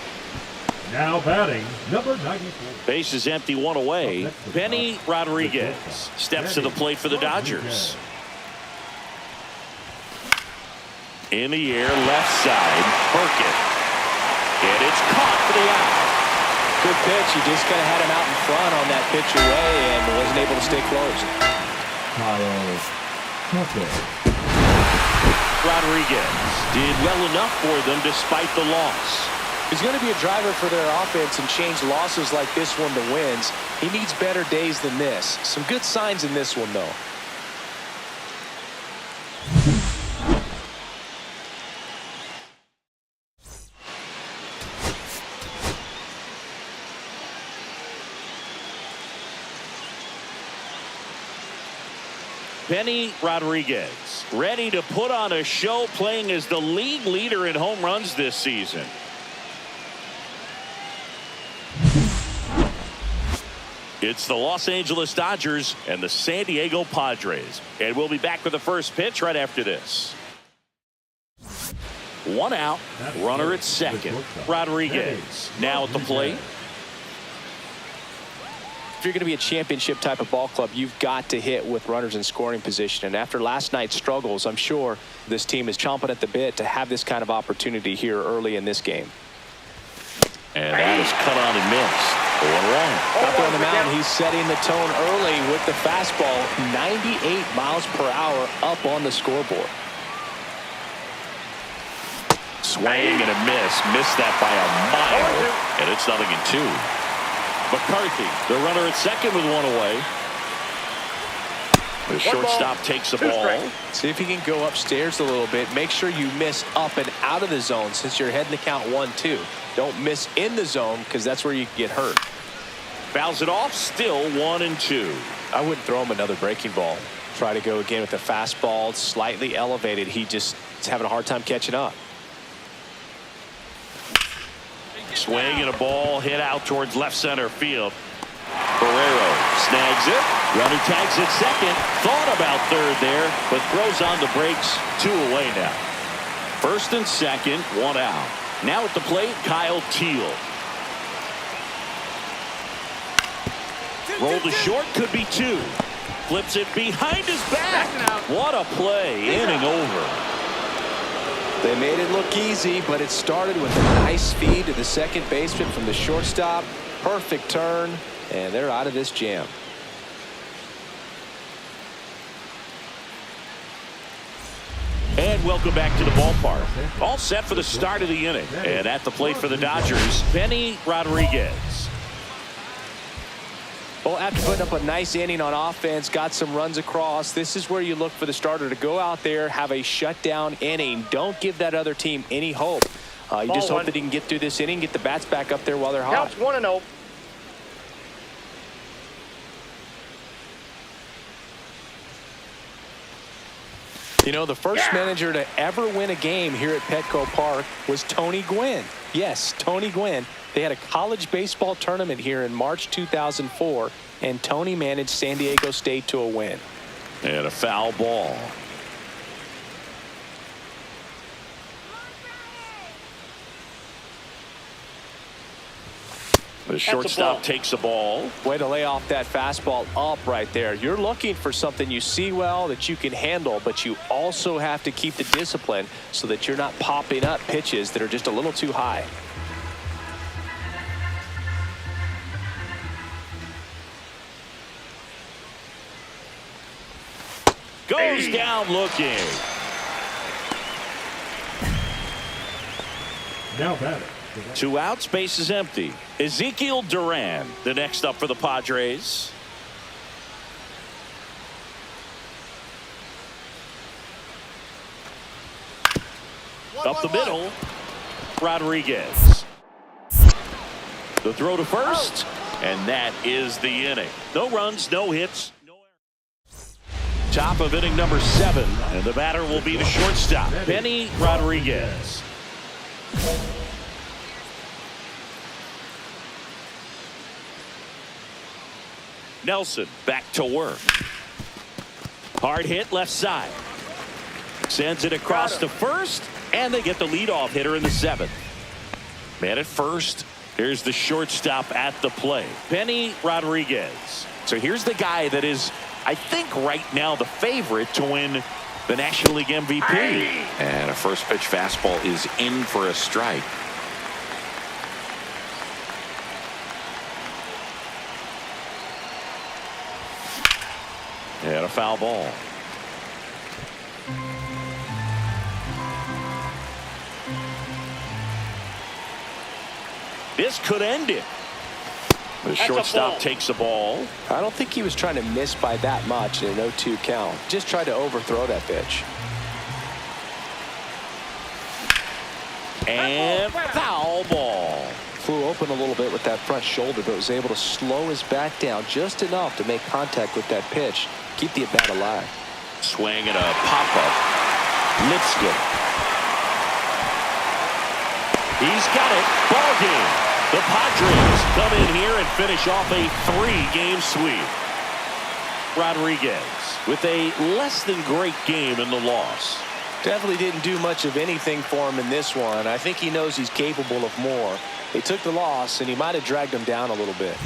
Now batting, number 94. Base is empty, 1 away. Benny Rodriguez steps to the plate for the Dodgers. In the air, left side, Burkett. And it's caught for the out. Good pitch. He just kind of had him out in front on that pitch away and wasn't able to stay close. Rodriguez did well enough for them despite the loss. He's going to be a driver for their offense and change losses like this one to wins. He needs better days than this. Some good signs in this one, though. Benny Rodriguez ready to put on a show, playing as the league leader in home runs this season. It's the Los Angeles Dodgers and the San Diego Padres. And we'll be back with the first pitch right after this. 1 out, runner at second. Rodriguez now at the plate. If you're going to be a championship type of ball club, you've got to hit with runners in scoring position. And after last night's struggles, I'm sure this team is chomping at the bit to have this kind of opportunity here early in this game. And that is cut on and missed. 1-1. Up there on the mound, he's setting the tone early with the fastball. 98 miles per hour up on the scoreboard. Swing and a miss. Missed that by a mile. And it's 0-2. McCarthy, the runner at second with 1 away. The shortstop takes the ball. See if he can go upstairs a little bit. Make sure you miss up and out of the zone since you're heading to count 1-2. Don't miss in the zone because that's where you can get hurt. Fouls it off, still 1-2. I wouldn't throw him another breaking ball. Try to go again with the fastball, slightly elevated. He just is having a hard time catching up. Swing and a ball hit out towards left center field. Barrero snags it. Runner tags at second. Thought about third there, but throws on the brakes. 2 away now. First and second, 1 out. Now at the plate, Kyle Teal. Roll to short, could be 2. Flips it behind his back. What a play. Inning over. They made it look easy, but it started with a nice feed to the second baseman from the shortstop. Perfect turn, and they're out of this jam. And welcome back to the ballpark. All set for the start of the inning. And at the plate for the Dodgers, Benny Rodriguez. Well, after putting up a nice inning on offense, got some runs across, this is where you look for the starter to go out there, have a shutdown inning. Don't give that other team any hope. You just hope that he can get through this inning, get the bats back up there while they're hot. Counts 1-0. You know, the first manager to ever win a game here at Petco Park was Tony Gwynn. Yes, Tony Gwynn. They had a college baseball tournament here in March 2004, and Tony managed San Diego State to a win. And a foul ball. The shortstop takes the ball. Way to lay off that fastball up right there. You're looking for something you see well that you can handle, but you also have to keep the discipline so that you're not popping up pitches that are just a little too high. Goes down looking. Now batting. 2 outs, base is empty. Ezekiel Duran, the next up for the Padres. Up the middle, Rodriguez. The throw to first, and that is the inning. No runs, no hits. Top of inning number 7, and the batter will be the shortstop, Benny Rodriguez. Nelson back to work. Hard hit left side. Sends it across to first, and they get the leadoff hitter in the 7th. Man at first. Here's the shortstop at the plate, Benny Rodriguez. So here's the guy that is, I think, right now the favorite to win the National League MVP. And a first pitch fastball is in for a strike. And a foul ball. This could end it. The shortstop takes the ball. I don't think he was trying to miss by that much in an 0-2 count. Just tried to overthrow that pitch. And foul ball. Flew open a little bit with that front shoulder, but was able to slow his back down just enough to make contact with that pitch. Keep the at-bat alive. Swing and a pop-up. Lipscomb. He's got it. Ball game. The Padres come in here and finish off a 3-game sweep. Rodriguez with a less than great game in the loss. Definitely didn't do much of anything for him in this one. I think he knows he's capable of more. They took the loss, and he might have dragged him down a little bit.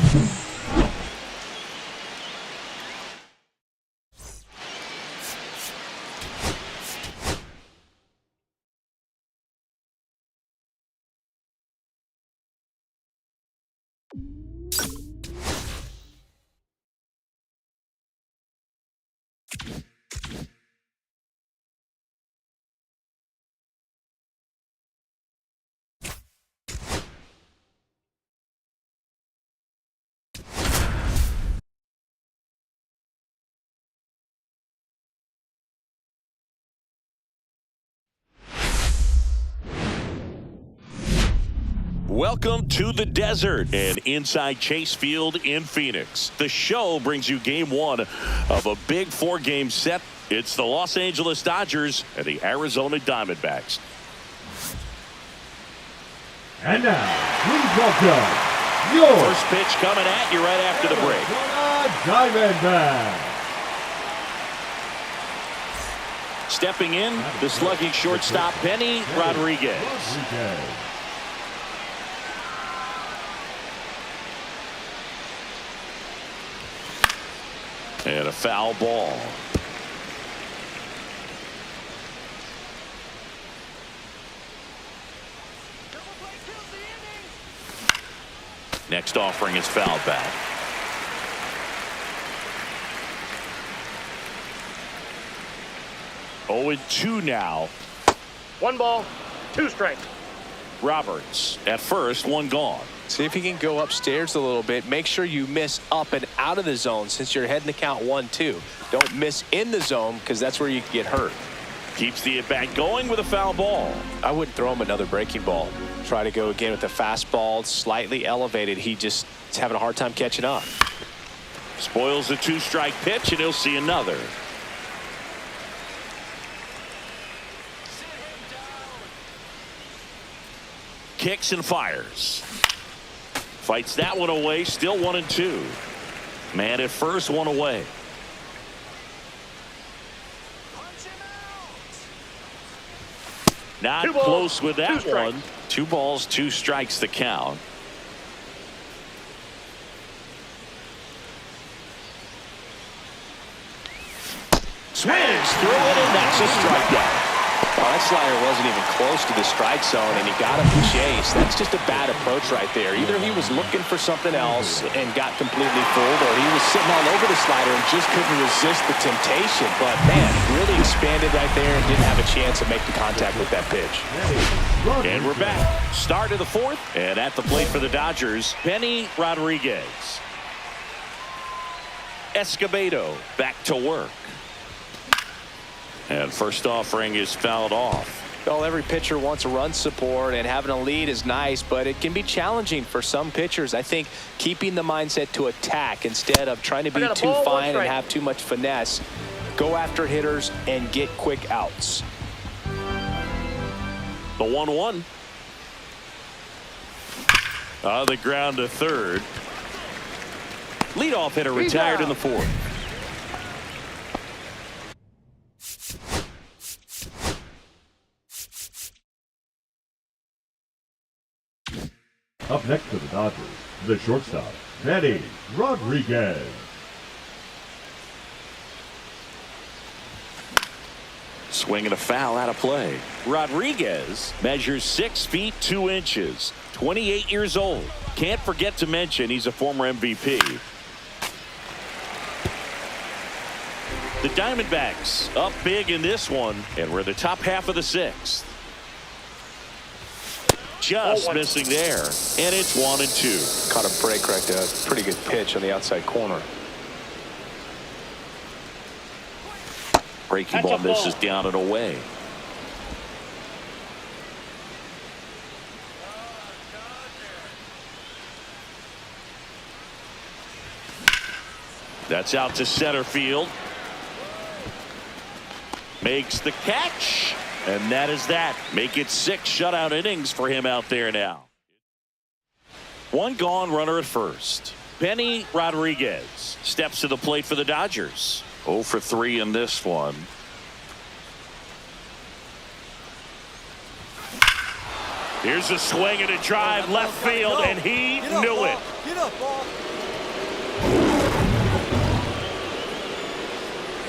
Welcome to the desert and inside Chase Field in Phoenix. The show brings you game one of a big 4-game set. It's the Los Angeles Dodgers and the Arizona Diamondbacks. And now, please welcome your First pitch coming at you right after the break. Diamondbacks. Stepping in, the slugging shortstop, Benny Rodriguez. And a foul ball. Next offering is fouled back. Oh, and 2 now. 1 ball, 2 strikes. Roberts at first, 1 gone. See if he can go upstairs a little bit. Make sure you miss up and out of the zone since you're heading to count 1-2. Don't miss in the zone because that's where you can get hurt. Keeps the at-bat going with a foul ball. I wouldn't throw him another breaking ball. Try to go again with the fastball, slightly elevated. He just is having a hard time catching up. Spoils the 2-strike pitch, and he'll see another. Kicks and fires. Fights that one away, still 1-2. Man at first, 1 away. Not close with that one. 2 balls, 2 strikes the count. Swings through it, and that's a strikeout. Well, that slider wasn't even close to the strike zone, and he got him to chase. That's just a bad approach right there. Either he was looking for something else and got completely fooled, or he was sitting all over the slider and just couldn't resist the temptation. But, man, really expanded right there and didn't have a chance of making contact with that pitch. And we're back. Start of the 4th, and at the plate for the Dodgers, Benny Rodriguez. Escobedo back to work. And first offering is fouled off. Well, every pitcher wants a run support, and having a lead is nice, but it can be challenging for some pitchers. I think keeping the mindset to attack instead of trying to be too fine and have too much finesse. Go after hitters and get quick outs. The 1-1. On the ground to third. Leadoff hitter retired in the 4th. Up next for the Dodgers, the shortstop, Benny Rodriguez. Swinging a foul out of play. Rodriguez measures 6 feet 2 inches, 28 years old. Can't forget to mention he's a former MVP. The Diamondbacks up big in this one, and we're in the top half of the 6th. Just missing there, and it's 1-2. Caught a break right there. Pretty good pitch on the outside corner. Breaking ball misses down and away. That's out to center field. Makes the catch. And that is that. Make it 6 shutout innings for him out there now. 1 gone, runner at first. Benny Rodriguez steps to the plate for the Dodgers. 0 for 3 in this one. Here's a swing and a drive left field, and he knew it. Get up, ball.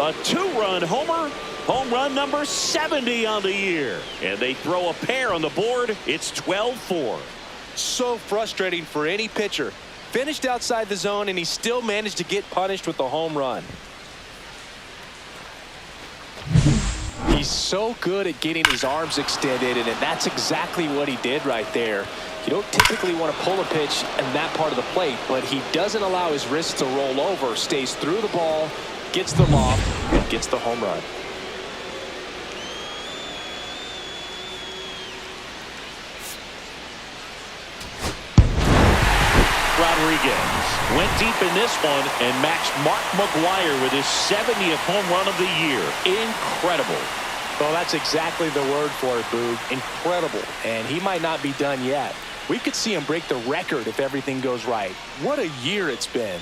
A 2-run homer. Home run number 70 on the year. And they throw a pair on the board. It's 12-4. So frustrating for any pitcher. Finished outside the zone, and he still managed to get punished with a home run. He's so good at getting his arms extended, and that's exactly what he did right there. You don't typically want to pull a pitch in that part of the plate, but he doesn't allow his wrists to roll over, stays through the ball, gets the loft, and gets the home run. Rodriguez went deep in this one and matched Mark McGwire with his 70th home run of the year. Incredible. Well, that's exactly the word for it, Boog. Incredible. And he might not be done yet. We could see him break the record if everything goes right. What a year it's been.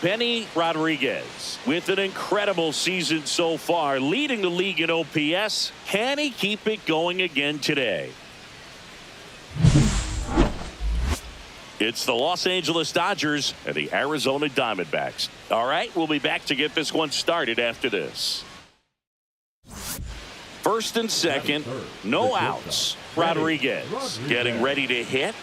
Benny Rodriguez with an incredible season so far, leading the league in OPS. Can he keep it going again today? It's the Los Angeles Dodgers and the Arizona Diamondbacks. All right, we'll be back to get this one started after this. First and second, no outs. Rodriguez getting ready to hit.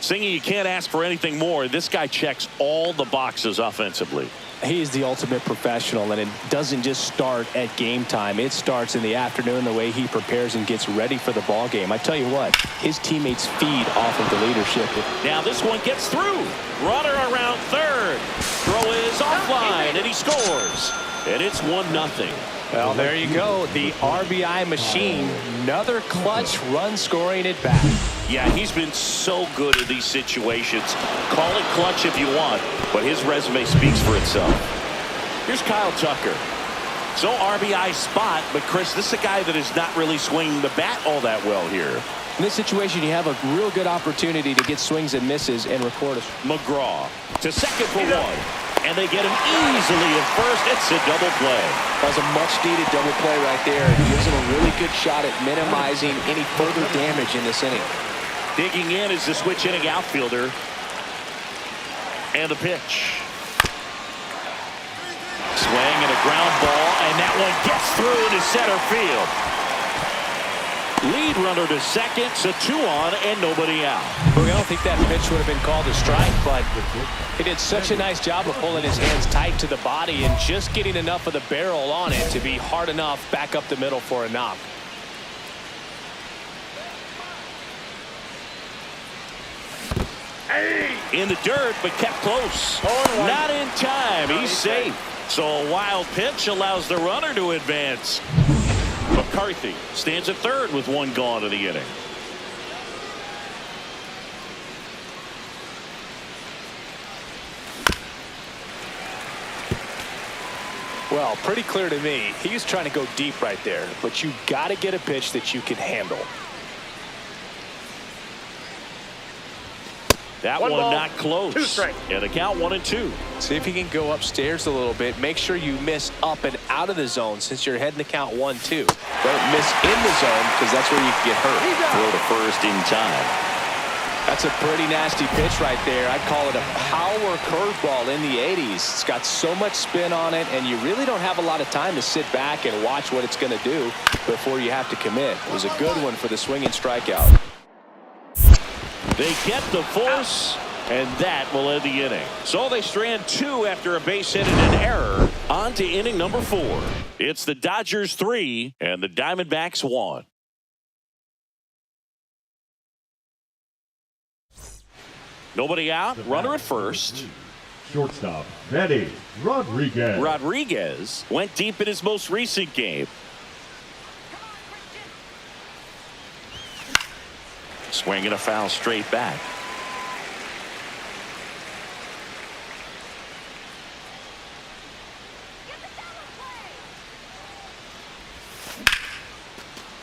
Singy, you can't ask for anything more. This guy checks all the boxes offensively. He is the ultimate professional, and it doesn't just start at game time. It starts in the afternoon, the way he prepares and gets ready for the ball game. I tell you what, his teammates feed off of the leadership. Now this one gets through. Runner around third. Throw is offline, and he scores. And it's 1-0. Well, there you go. The RBI machine. Another clutch run scoring at bat. Yeah, he's been so good in these situations. Call it clutch if you want, but his resume speaks for itself. Here's Kyle Tucker. So RBI spot, but Chris, this is a guy that is not really swinging the bat all that well here. In this situation, you have a real good opportunity to get swings and misses and record a... McGraw to second for one. And they get him easily at first. It's a double play. That was a much-needed double play right there. It gives him a really good shot at minimizing any further damage in this inning. Digging in is the switch inning outfielder. And the pitch. Swing and a ground ball, and that one gets through to center field. Lead runner to second, so 2 on and nobody out. Well, I don't think that pitch would have been called a strike, but he did such a nice job of pulling his hands tight to the body and just getting enough of the barrel on it to be hard enough back up the middle for a knock. In the dirt, but kept close. Not in time. He's safe. So a wild pitch allows the runner to advance. McCarthy stands at third with 1 gone in the inning. Well, pretty clear to me. He's trying to go deep right there, but you got to get a pitch that you can handle. That one ball, not close. 2 strikes. And the count 1-2. See if you can go upstairs a little bit. Make sure you miss up and out of the zone since you're heading to count 1-2. Don't miss in the zone because that's where you can get hurt. Throw to first in time. That's a pretty nasty pitch right there. I'd call it a power curveball in the 80s. It's got so much spin on it, and you really don't have a lot of time to sit back and watch what it's going to do before you have to commit. It was a good one for the swinging strikeout. They get the force, and that will end the inning. So they strand 2 after a base hit and an error. On to inning number 4. It's the Dodgers 3 and the Diamondbacks 1. Nobody out. Runner at first. Shortstop, Benny Rodriguez. Rodriguez went deep in his most recent game. Swinging a foul straight back.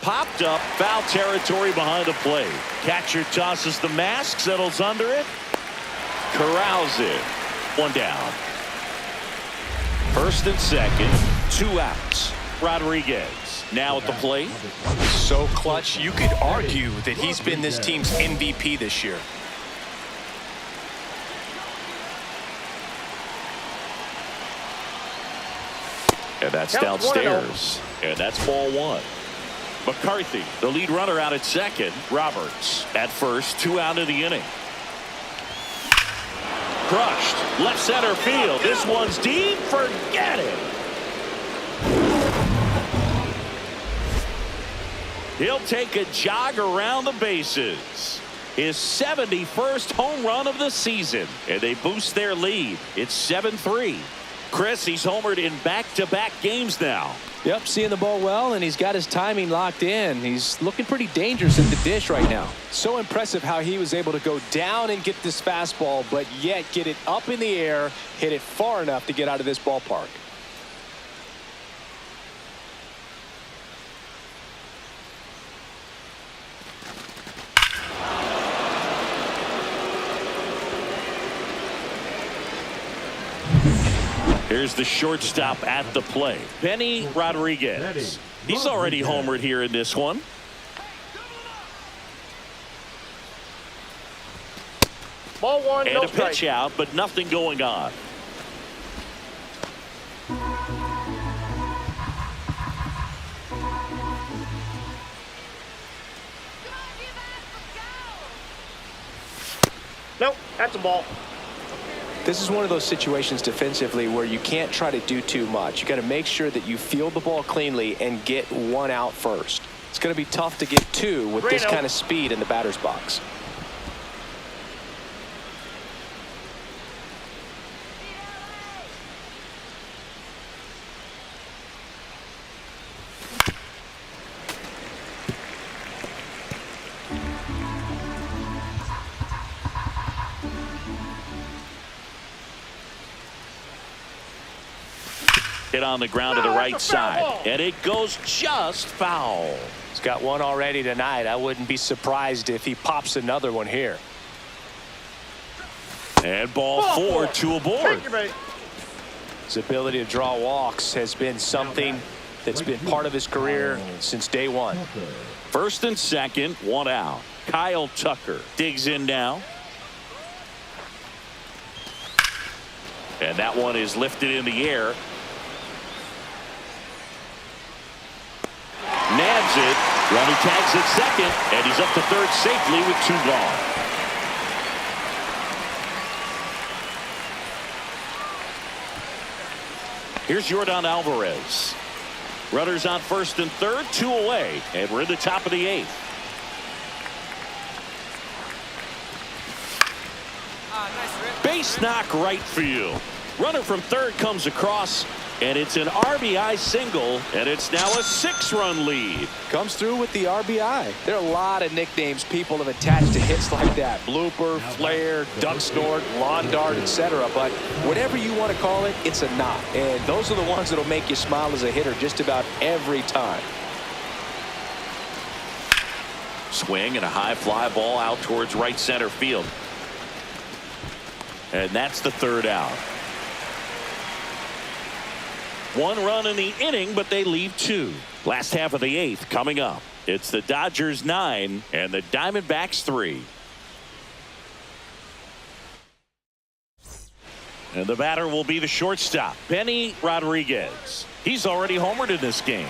Popped up, foul territory behind the plate. Catcher tosses the mask, settles under it. Corrals it. 1 down. First and second, 2 outs. Rodriguez now at the plate. So clutch, you could argue that he's been this team's MVP this year. And that's downstairs. And that's ball 1. McCarthy, the lead runner, out at second. Roberts at first, 2 out of the inning. Crushed. Left center field. This one's deep. Forget it. He'll take a jog around the bases. His 71st home run of the season, and they boost their lead. It's 7-3. Chris, he's homered in back-to-back games now. Yep, seeing the ball well, and he's got his timing locked in. He's looking pretty dangerous at the dish right now. So impressive how he was able to go down and get this fastball, but yet get it up in the air, hit it far enough to get out of this ballpark. Here's the shortstop at the plate, Benny Rodriguez. He's already homered here in this one. Ball one, And no a pitch out, but nothing going on. Nope, that's a ball. This is one of those situations defensively where you can't try to do too much. You got to make sure that you field the ball cleanly and get one out first. It's going to be tough to get two with this kind of speed in the batter's box. Hit on the ground to the right side, and it goes just foul. He's got one already tonight. I wouldn't be surprised if he pops another one here. And ball four to a board. His ability to draw walks has been something that's been part of his career since day one. First and second, one out. Kyle Tucker digs in now. And that one is lifted in the air. Nabs it. Runner tags at second, and he's up to third safely with two gone. Here's Yordan Alvarez. Runners on first and third, two away, and we're in the top of the eighth. Base knock right field. Runner from third comes across, and it's an RBI single, and it's now a 6-run lead. Comes through with the RBI. There are a lot of nicknames people have attached to hits like that. Blooper, flare, duck snort, lawn dart, etc. But whatever you want to call it, it's a knock. And those are the ones that'll make you smile as a hitter just about every time. Swing and a high fly ball out towards right center field. And that's the third out. One run in the inning, but they leave two. Last half of the eighth coming up. It's the Dodgers 9 and the Diamondbacks 3. And the batter will be the shortstop, Benny Rodriguez. He's already homered in this game.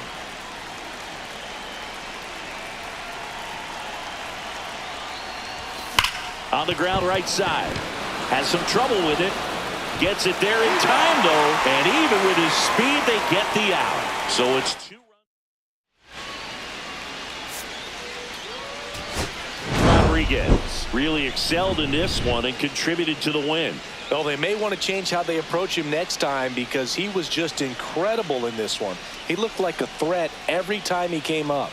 On the ground right side. Has some trouble with it. Gets it there in time, though, and even with his speed, they get the out. So it's 2 runs. Rodriguez really excelled in this one and contributed to the win. Well, they may want to change how they approach him next time because he was just incredible in this one. He looked like a threat every time he came up.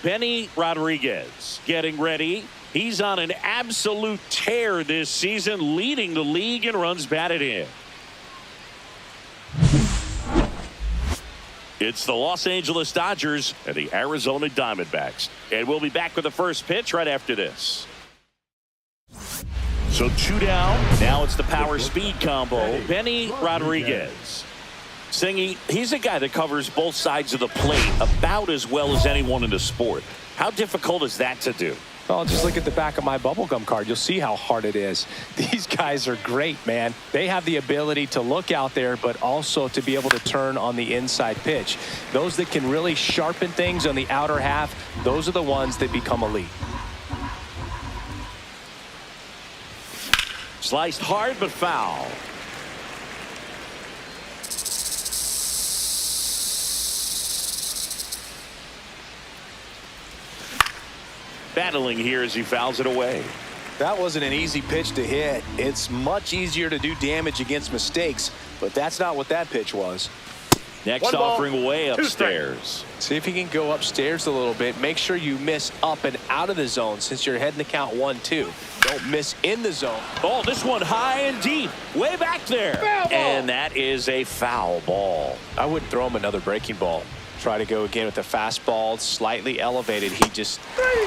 Benny Rodriguez getting ready. He's on an absolute tear this season, leading the league in runs batted in. It's the Los Angeles Dodgers and the Arizona Diamondbacks. And we'll be back with the first pitch right after this. So 2 down. Now it's the power speed combo. Benny Rodriguez. Singy, he's a guy that covers both sides of the plate about as well as anyone in the sport. How difficult is that to do? Well, just look at the back of my bubblegum card. You'll see how hard it is. These guys are great, man. They have the ability to look out there, but also to be able to turn on the inside pitch. Those that can really sharpen things on the outer half, those are the ones that become elite. Sliced hard but foul. Battling here as he fouls it away. That wasn't an easy pitch to hit. It's much easier to do damage against mistakes, but that's not what that pitch was. Next offering way upstairs. See if he can go upstairs a little bit. Make sure you miss up and out of the zone since you're heading to count 1-2. Don't miss in the zone. Oh, this one high and deep, way back there. And that is a foul ball. I wouldn't throw him another breaking ball. Try to go again with the fastball, slightly elevated. He just...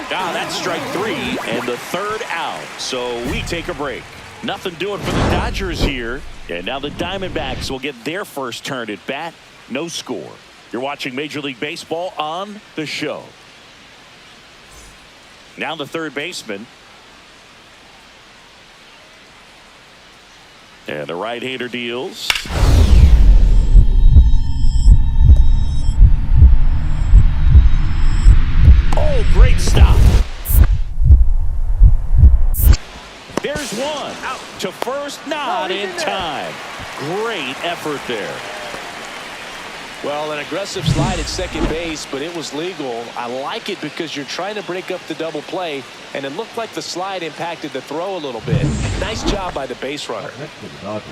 That's strike 3 and the third out. So we take a break. Nothing doing for the Dodgers here. And now the Diamondbacks will get their first turn at bat. No score. You're watching Major League Baseball on the show. Now the third baseman. And the right-hander deals. Oh, great stop. There's one. Out to first, not in time. Great effort there. Well, an aggressive slide at second base, but it was legal. I like it because you're trying to break up the double play, and it looked like the slide impacted the throw a little bit. Nice job by the base runner. Next for the Dodgers,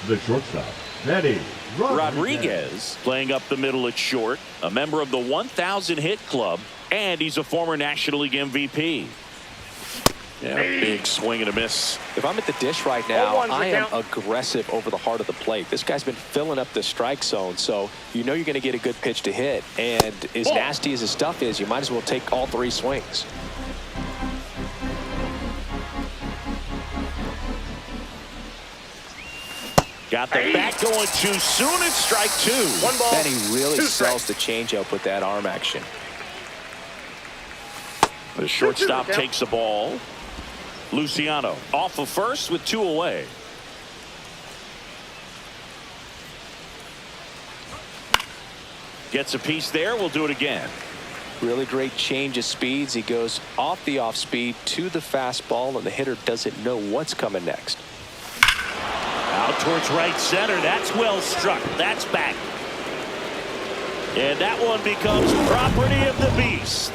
the shortstop, Benny Rodriguez playing up the middle at short, a member of the 1,000 hit club, and he's a former National League MVP. Yeah, big swing and a miss. If I'm at the dish right now, I am aggressive over the heart of the plate. This guy's been filling up the strike zone, so you know you're going to get a good pitch to hit. And as nasty as his stuff is, you might as well take all 3 swings. Got the bat going too soon. It's strike 2. 1 ball. Then he really sells the changeup with that arm action. The shortstop takes the ball. Luciano off of first with 2 away. Gets a piece there. We'll do it again. Really great change of speeds. He goes off the off speed to the fastball, and the hitter doesn't know what's coming next. Out towards right center. That's well struck. That's back. And that one becomes property of the beast.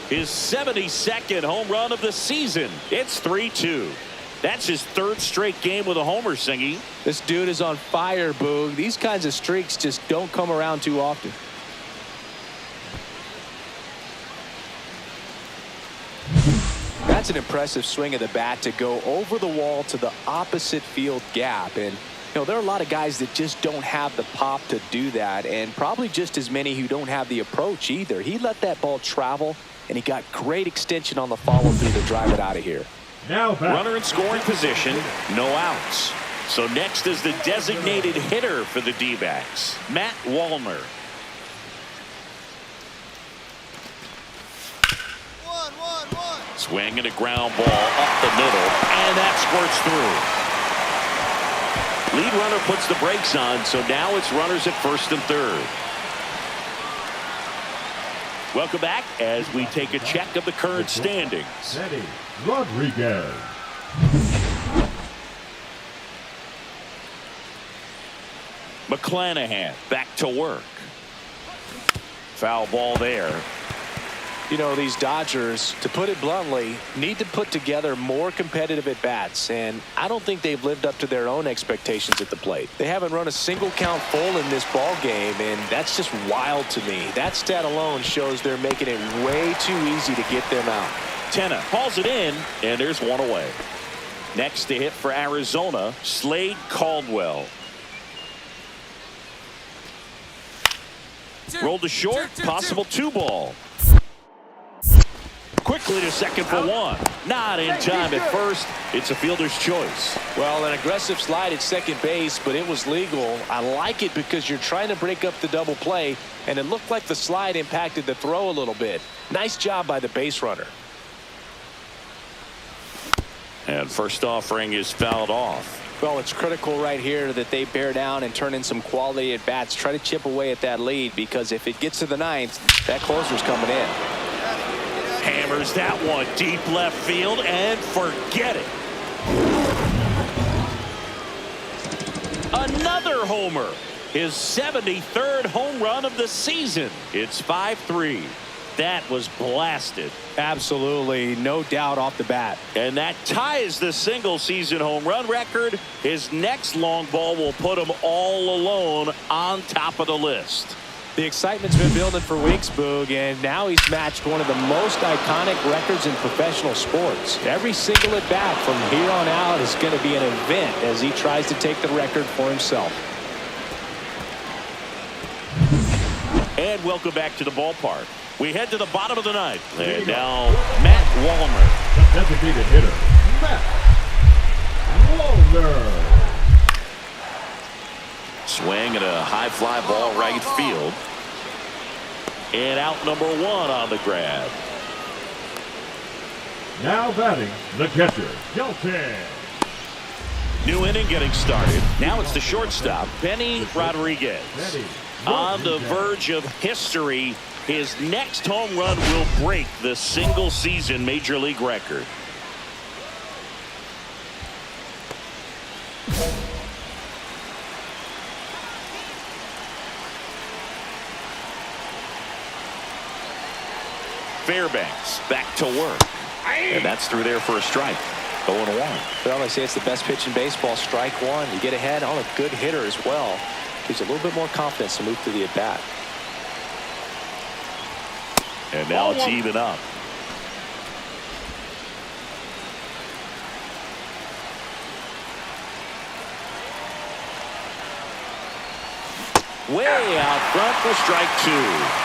His 72nd home run of the season. It's 3-2. That's his 3rd straight game with a homer, Singy. This dude is on fire, Boog. These kinds of streaks just don't come around too often. That's an impressive swing of the bat to go over the wall to the opposite field gap. And, you know, there are a lot of guys that just don't have the pop to do that, and probably just as many who don't have the approach either. He let that ball travel, and he got great extension on the follow-through to drive it out of here. Now back. Runner in scoring position, no outs. So next is the designated hitter for the D-backs, Matt Wallner. Swing and a ground ball up the middle, and that squirts through. Lead runner puts the brakes on, so now it's runners at first and third. Welcome back as we take a check of the current standings. Benny Rodriguez. McClanahan back to work. Foul ball there. You know, these Dodgers, to put it bluntly, need to put together more competitive at-bats, and I don't think they've lived up to their own expectations at the plate. They haven't run a single count full in this ball game, and that's just wild to me. That stat alone shows they're making it way too easy to get them out. Tenna hauls it in, and there's one away. Next to hit for Arizona, Slade Caldwell. Rolled to short, possible 2-ball. Quickly to second for 1. Not in time at first. It's a fielder's choice. Well, an aggressive slide at second base, but it was legal. I like it because you're trying to break up the double play, and it looked like the slide impacted the throw a little bit. Nice job by the base runner. And first offering is fouled off. Well, it's critical right here that they bear down and turn in some quality at bats. Try to chip away at that lead, because if it gets to the ninth, that closer's coming in. Hammers that one deep left field and forget it. Another homer. His 73rd home run of the season. It's 5-3. That was blasted. Absolutely, no doubt off the bat. And that ties the single season home run record. His next long ball will put him all alone on top of the list. The excitement's been building for weeks, Boog, and now he's matched one of the most iconic records in professional sports. Every single at bat from here on out is going to be an event as he tries to take the record for himself. And welcome back to the ballpark. We head to the bottom of the ninth. And now Matt Wallner. Designated hitter, Matt Wallner. Swing and a high fly ball right field. And out number 1 on the grab. Now batting, the catcher, Kelton. New inning getting started. Now it's the shortstop, Benny Rodriguez. On the verge of history, his next home run will break the single season major league record. Fairbanks back to work. And that's through there for a strike. 0-1. Well, I say it's the best pitch in baseball. Strike one. You get ahead on a good hitter as well. Gives a little bit more confidence to move through the at-bat. And now it's even up. Way out front for strike 2.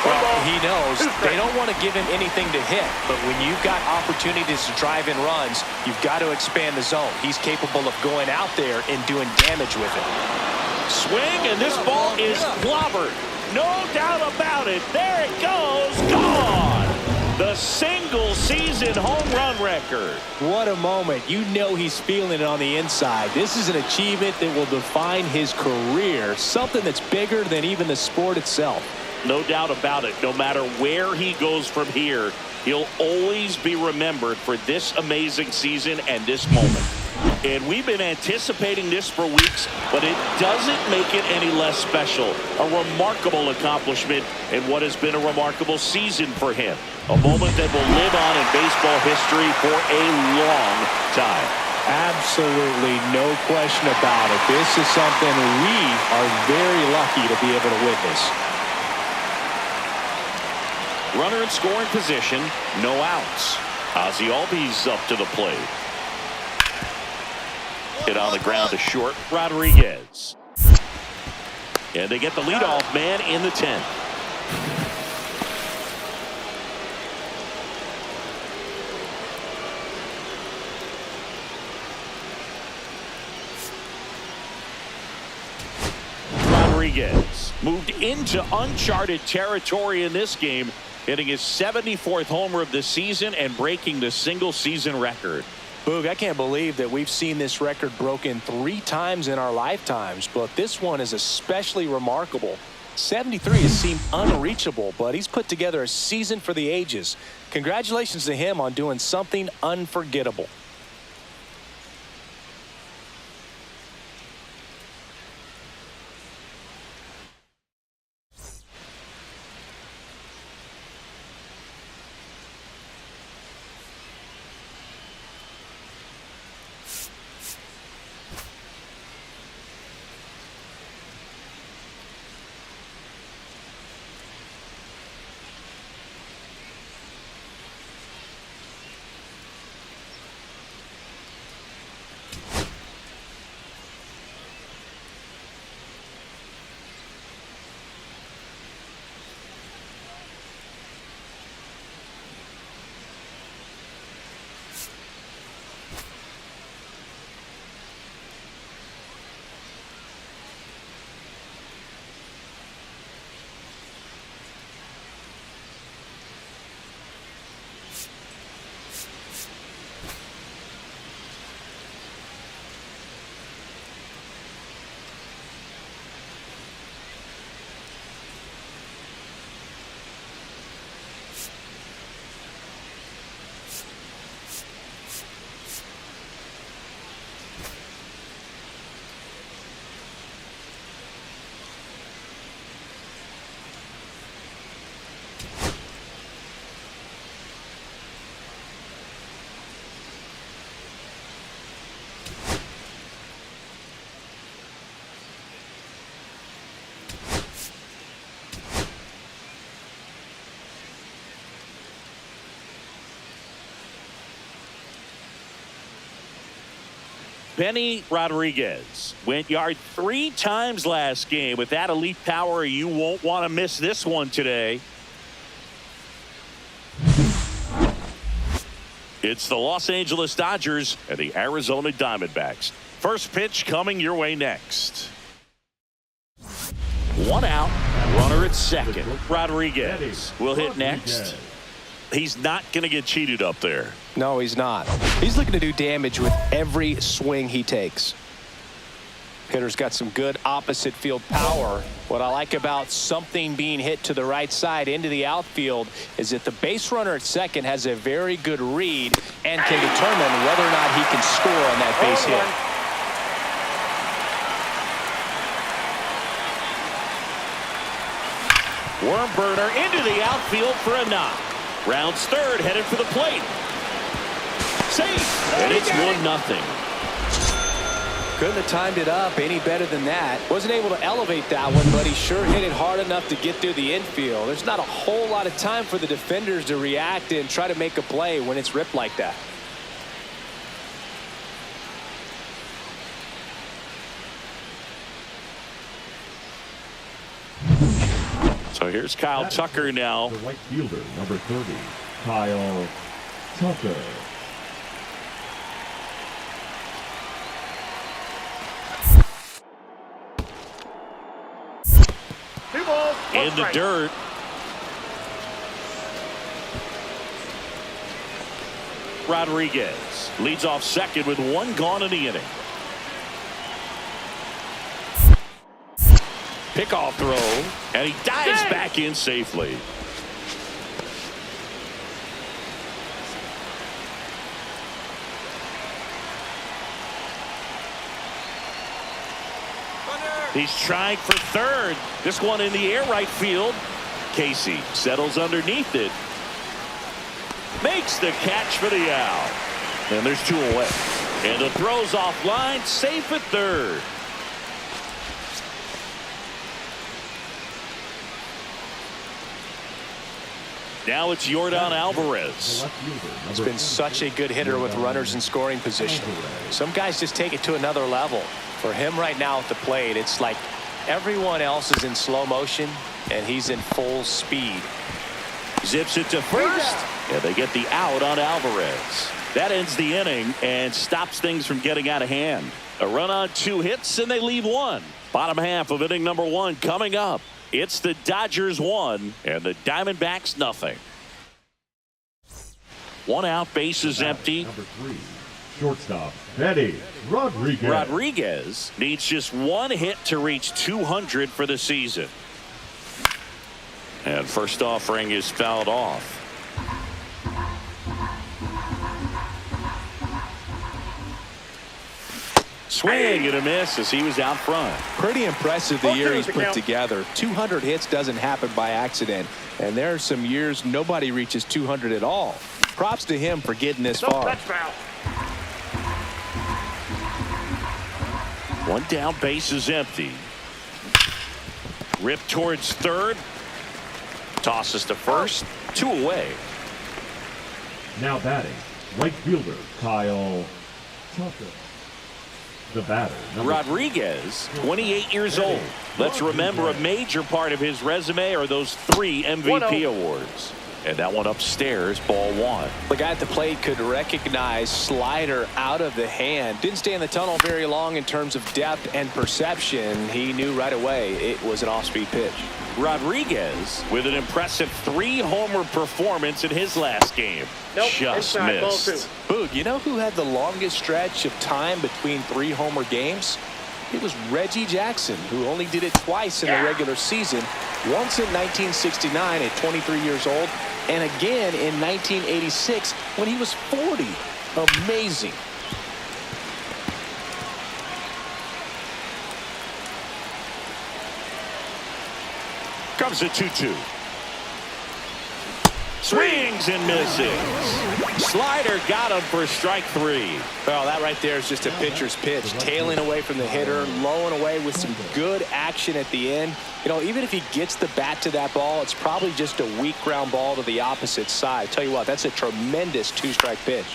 Well, he knows they don't want to give him anything to hit, but when you've got opportunities to drive in runs, you've got to expand the zone. He's capable of going out there and doing damage with it. Swing, and this ball is clobbered. No doubt about it. There it goes. Gone. The single season home run record. What a moment. You know he's feeling it on the inside. This is an achievement that will define his career, something that's bigger than even the sport itself. No doubt about it. No matter where he goes from here, he'll always be remembered for this amazing season and this moment. And we've been anticipating this for weeks, but it doesn't make it any less special. A remarkable accomplishment in what has been a remarkable season for him. A moment that will live on in baseball history for a long time. Absolutely no question about it. This is something we are very lucky to be able to witness. Runner in scoring position, no outs. Ozzie Albies up to the plate. Hit on the ground to short, Rodriguez. And they get the leadoff man in the 10th. Rodriguez moved into uncharted territory in this game, hitting his 74th homer of the season and breaking the single season record. Boog, I can't believe that we've seen this record broken 3 times in our lifetimes, but this one is especially remarkable. 73 has seemed unreachable, but he's put together a season for the ages. Congratulations to him on doing something unforgettable. Benny Rodriguez went yard 3 times last game. With that elite power, you won't want to miss this one today. It's the Los Angeles Dodgers and the Arizona Diamondbacks. First pitch coming your way next. 1 out, runner at second. Rodriguez will hit next. He's not going to get cheated up there. No, he's not. He's looking to do damage with every swing he takes. Hitter's got some good opposite field power. What I like about something being hit to the right side into the outfield is that the base runner at second has a very good read and can determine whether or not he can score on that base hit. Worm burner into the outfield for a knock. Rounds third, headed for the plate. Safe, and it's 1-0. Couldn't have timed it up any better than that. Wasn't able to elevate that one, but he sure hit it hard enough to get through the infield. There's not a whole lot of time for the defenders to react and try to make a play when it's ripped like that. So here's Kyle Tucker now. The right fielder, number 30, Kyle Tucker. In the dirt. Rodriguez leads off second with 1 gone in the inning. Pickoff throw, and he dives back in safely. He's trying for third. This one in the air right field. Casey settles underneath it. Makes the catch for the out. And there's 2 away. And the throw's offline, safe at third. Now it's Yordan Alvarez. He's been such a good hitter with runners in scoring position. Some guys just take it to another level. For him right now at the plate, it's like everyone else is in slow motion and he's in full speed. Zips it to first, and they get the out on Alvarez. That ends the inning and stops things from getting out of hand. A run on 2 hits, and they leave 1. Bottom half of inning number 1 coming up. It's the Dodgers 1 and the Diamondbacks nothing. 1 out, bases empty. Number 3, shortstop, Benny Rodriguez. Rodriguez needs just 1 hit to reach 200 for the season. And first offering is fouled off. Swing and a miss as he was out front. Pretty impressive the year he's put together. 200 hits doesn't happen by accident. And there are some years nobody reaches 200 at all. Props to him for getting this far. That's foul. 1 down, base is empty. Rip towards third. Tosses to first. 2 away. Now batting, right fielder, Kyle Tucker. The batter, Rodriguez, 28 years old. Let's remember a major part of his resume are those 3 MVP awards. And that one upstairs, ball 1. The guy at the plate could recognize slider out of the hand. Didn't stay in the tunnel very long in terms of depth and perception. He knew right away it was an off-speed pitch. Rodriguez with an impressive 3-homer performance in his last game. Just missed. Boog, you know who had the longest stretch of time between 3 homer games? It was Reggie Jackson, who only did it twice in the regular season. Once in 1969 at 23 years old, and again in 1986 when he was 40. Amazing. Comes a 2-2. Swings and misses. Slider got him for strike 3. Well, that right there is just a pitcher's pitch. Tailing away from the hitter, lowing away with some good action at the end. You know, even if he gets the bat to that ball, it's probably just a weak ground ball to the opposite side. Tell you what, that's a tremendous 2-strike pitch.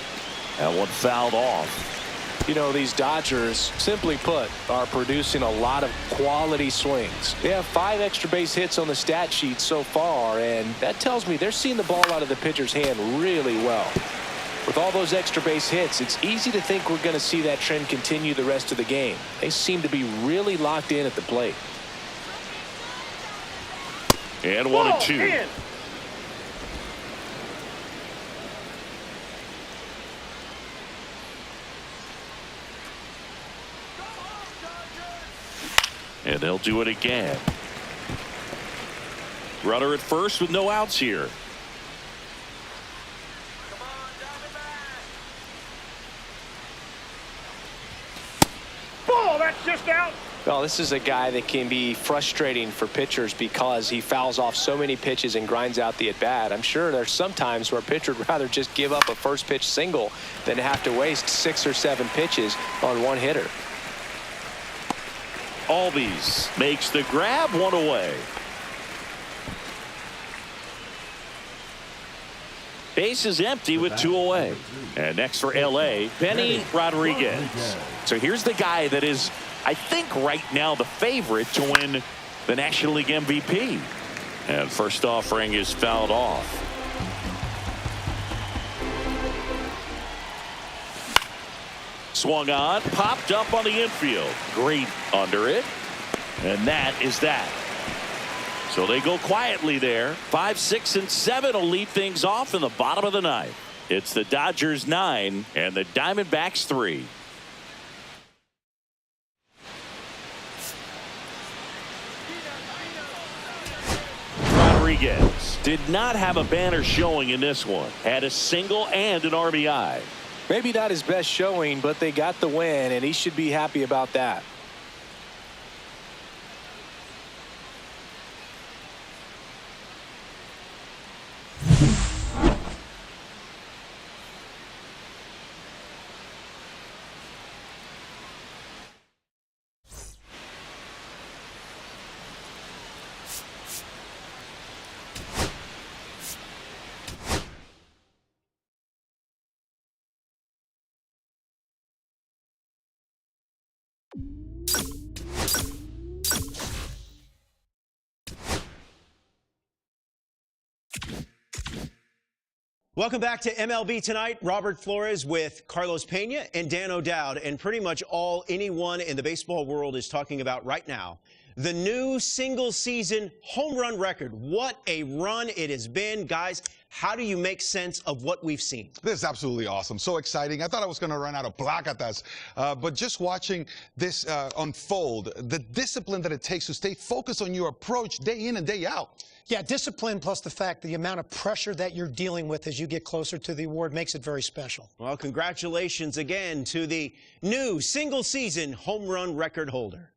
That one fouled off. You know, these Dodgers, simply put, are producing a lot of quality swings. They have 5 extra base hits on the stat sheet so far, and that tells me they're seeing the ball out of the pitcher's hand really well. With all those extra base hits, it's easy to think we're going to see that trend continue the rest of the game. They seem to be really locked in at the plate. And 1-2. In. And they'll do it again. Runner at first with no outs here. Ball, that's just out. Well, this is a guy that can be frustrating for pitchers because he fouls off so many pitches and grinds out the at-bat. I'm sure there's some times where a pitcher would rather just give up a first pitch single than have to waste 6 or 7 pitches on one hitter. Albies makes the grab, 1 away. Base is empty with 2 away. And next for LA, Benny Rodriguez. So here's the guy that is, I think, right now the favorite to win the National League MVP. And first offering is fouled off. Swung on, popped up on the infield. Great under it. And that is that. So they go quietly there. 5, 6, and 7 will lead things off in the bottom of the 9th. It's the Dodgers 9 and the Diamondbacks 3. Rodriguez did not have a banner showing in this one. Had a single and an RBI. Maybe not his best showing, but they got the win, and he should be happy about that. Welcome back to MLB Tonight. Robert Flores with Carlos Pena and Dan O'Dowd, and pretty much all anyone in the baseball world is talking about right now. The new single-season home run record. What a run it has been. Guys, how do you make sense of what we've seen? This is absolutely awesome. So exciting. I thought I was going to run out of placatas. But just watching this unfold, the discipline that it takes to stay focused on your approach day in and day out. Yeah, discipline plus the fact the amount of pressure that you're dealing with as you get closer to the award makes it very special. Well, congratulations again to the new single-season home run record holder.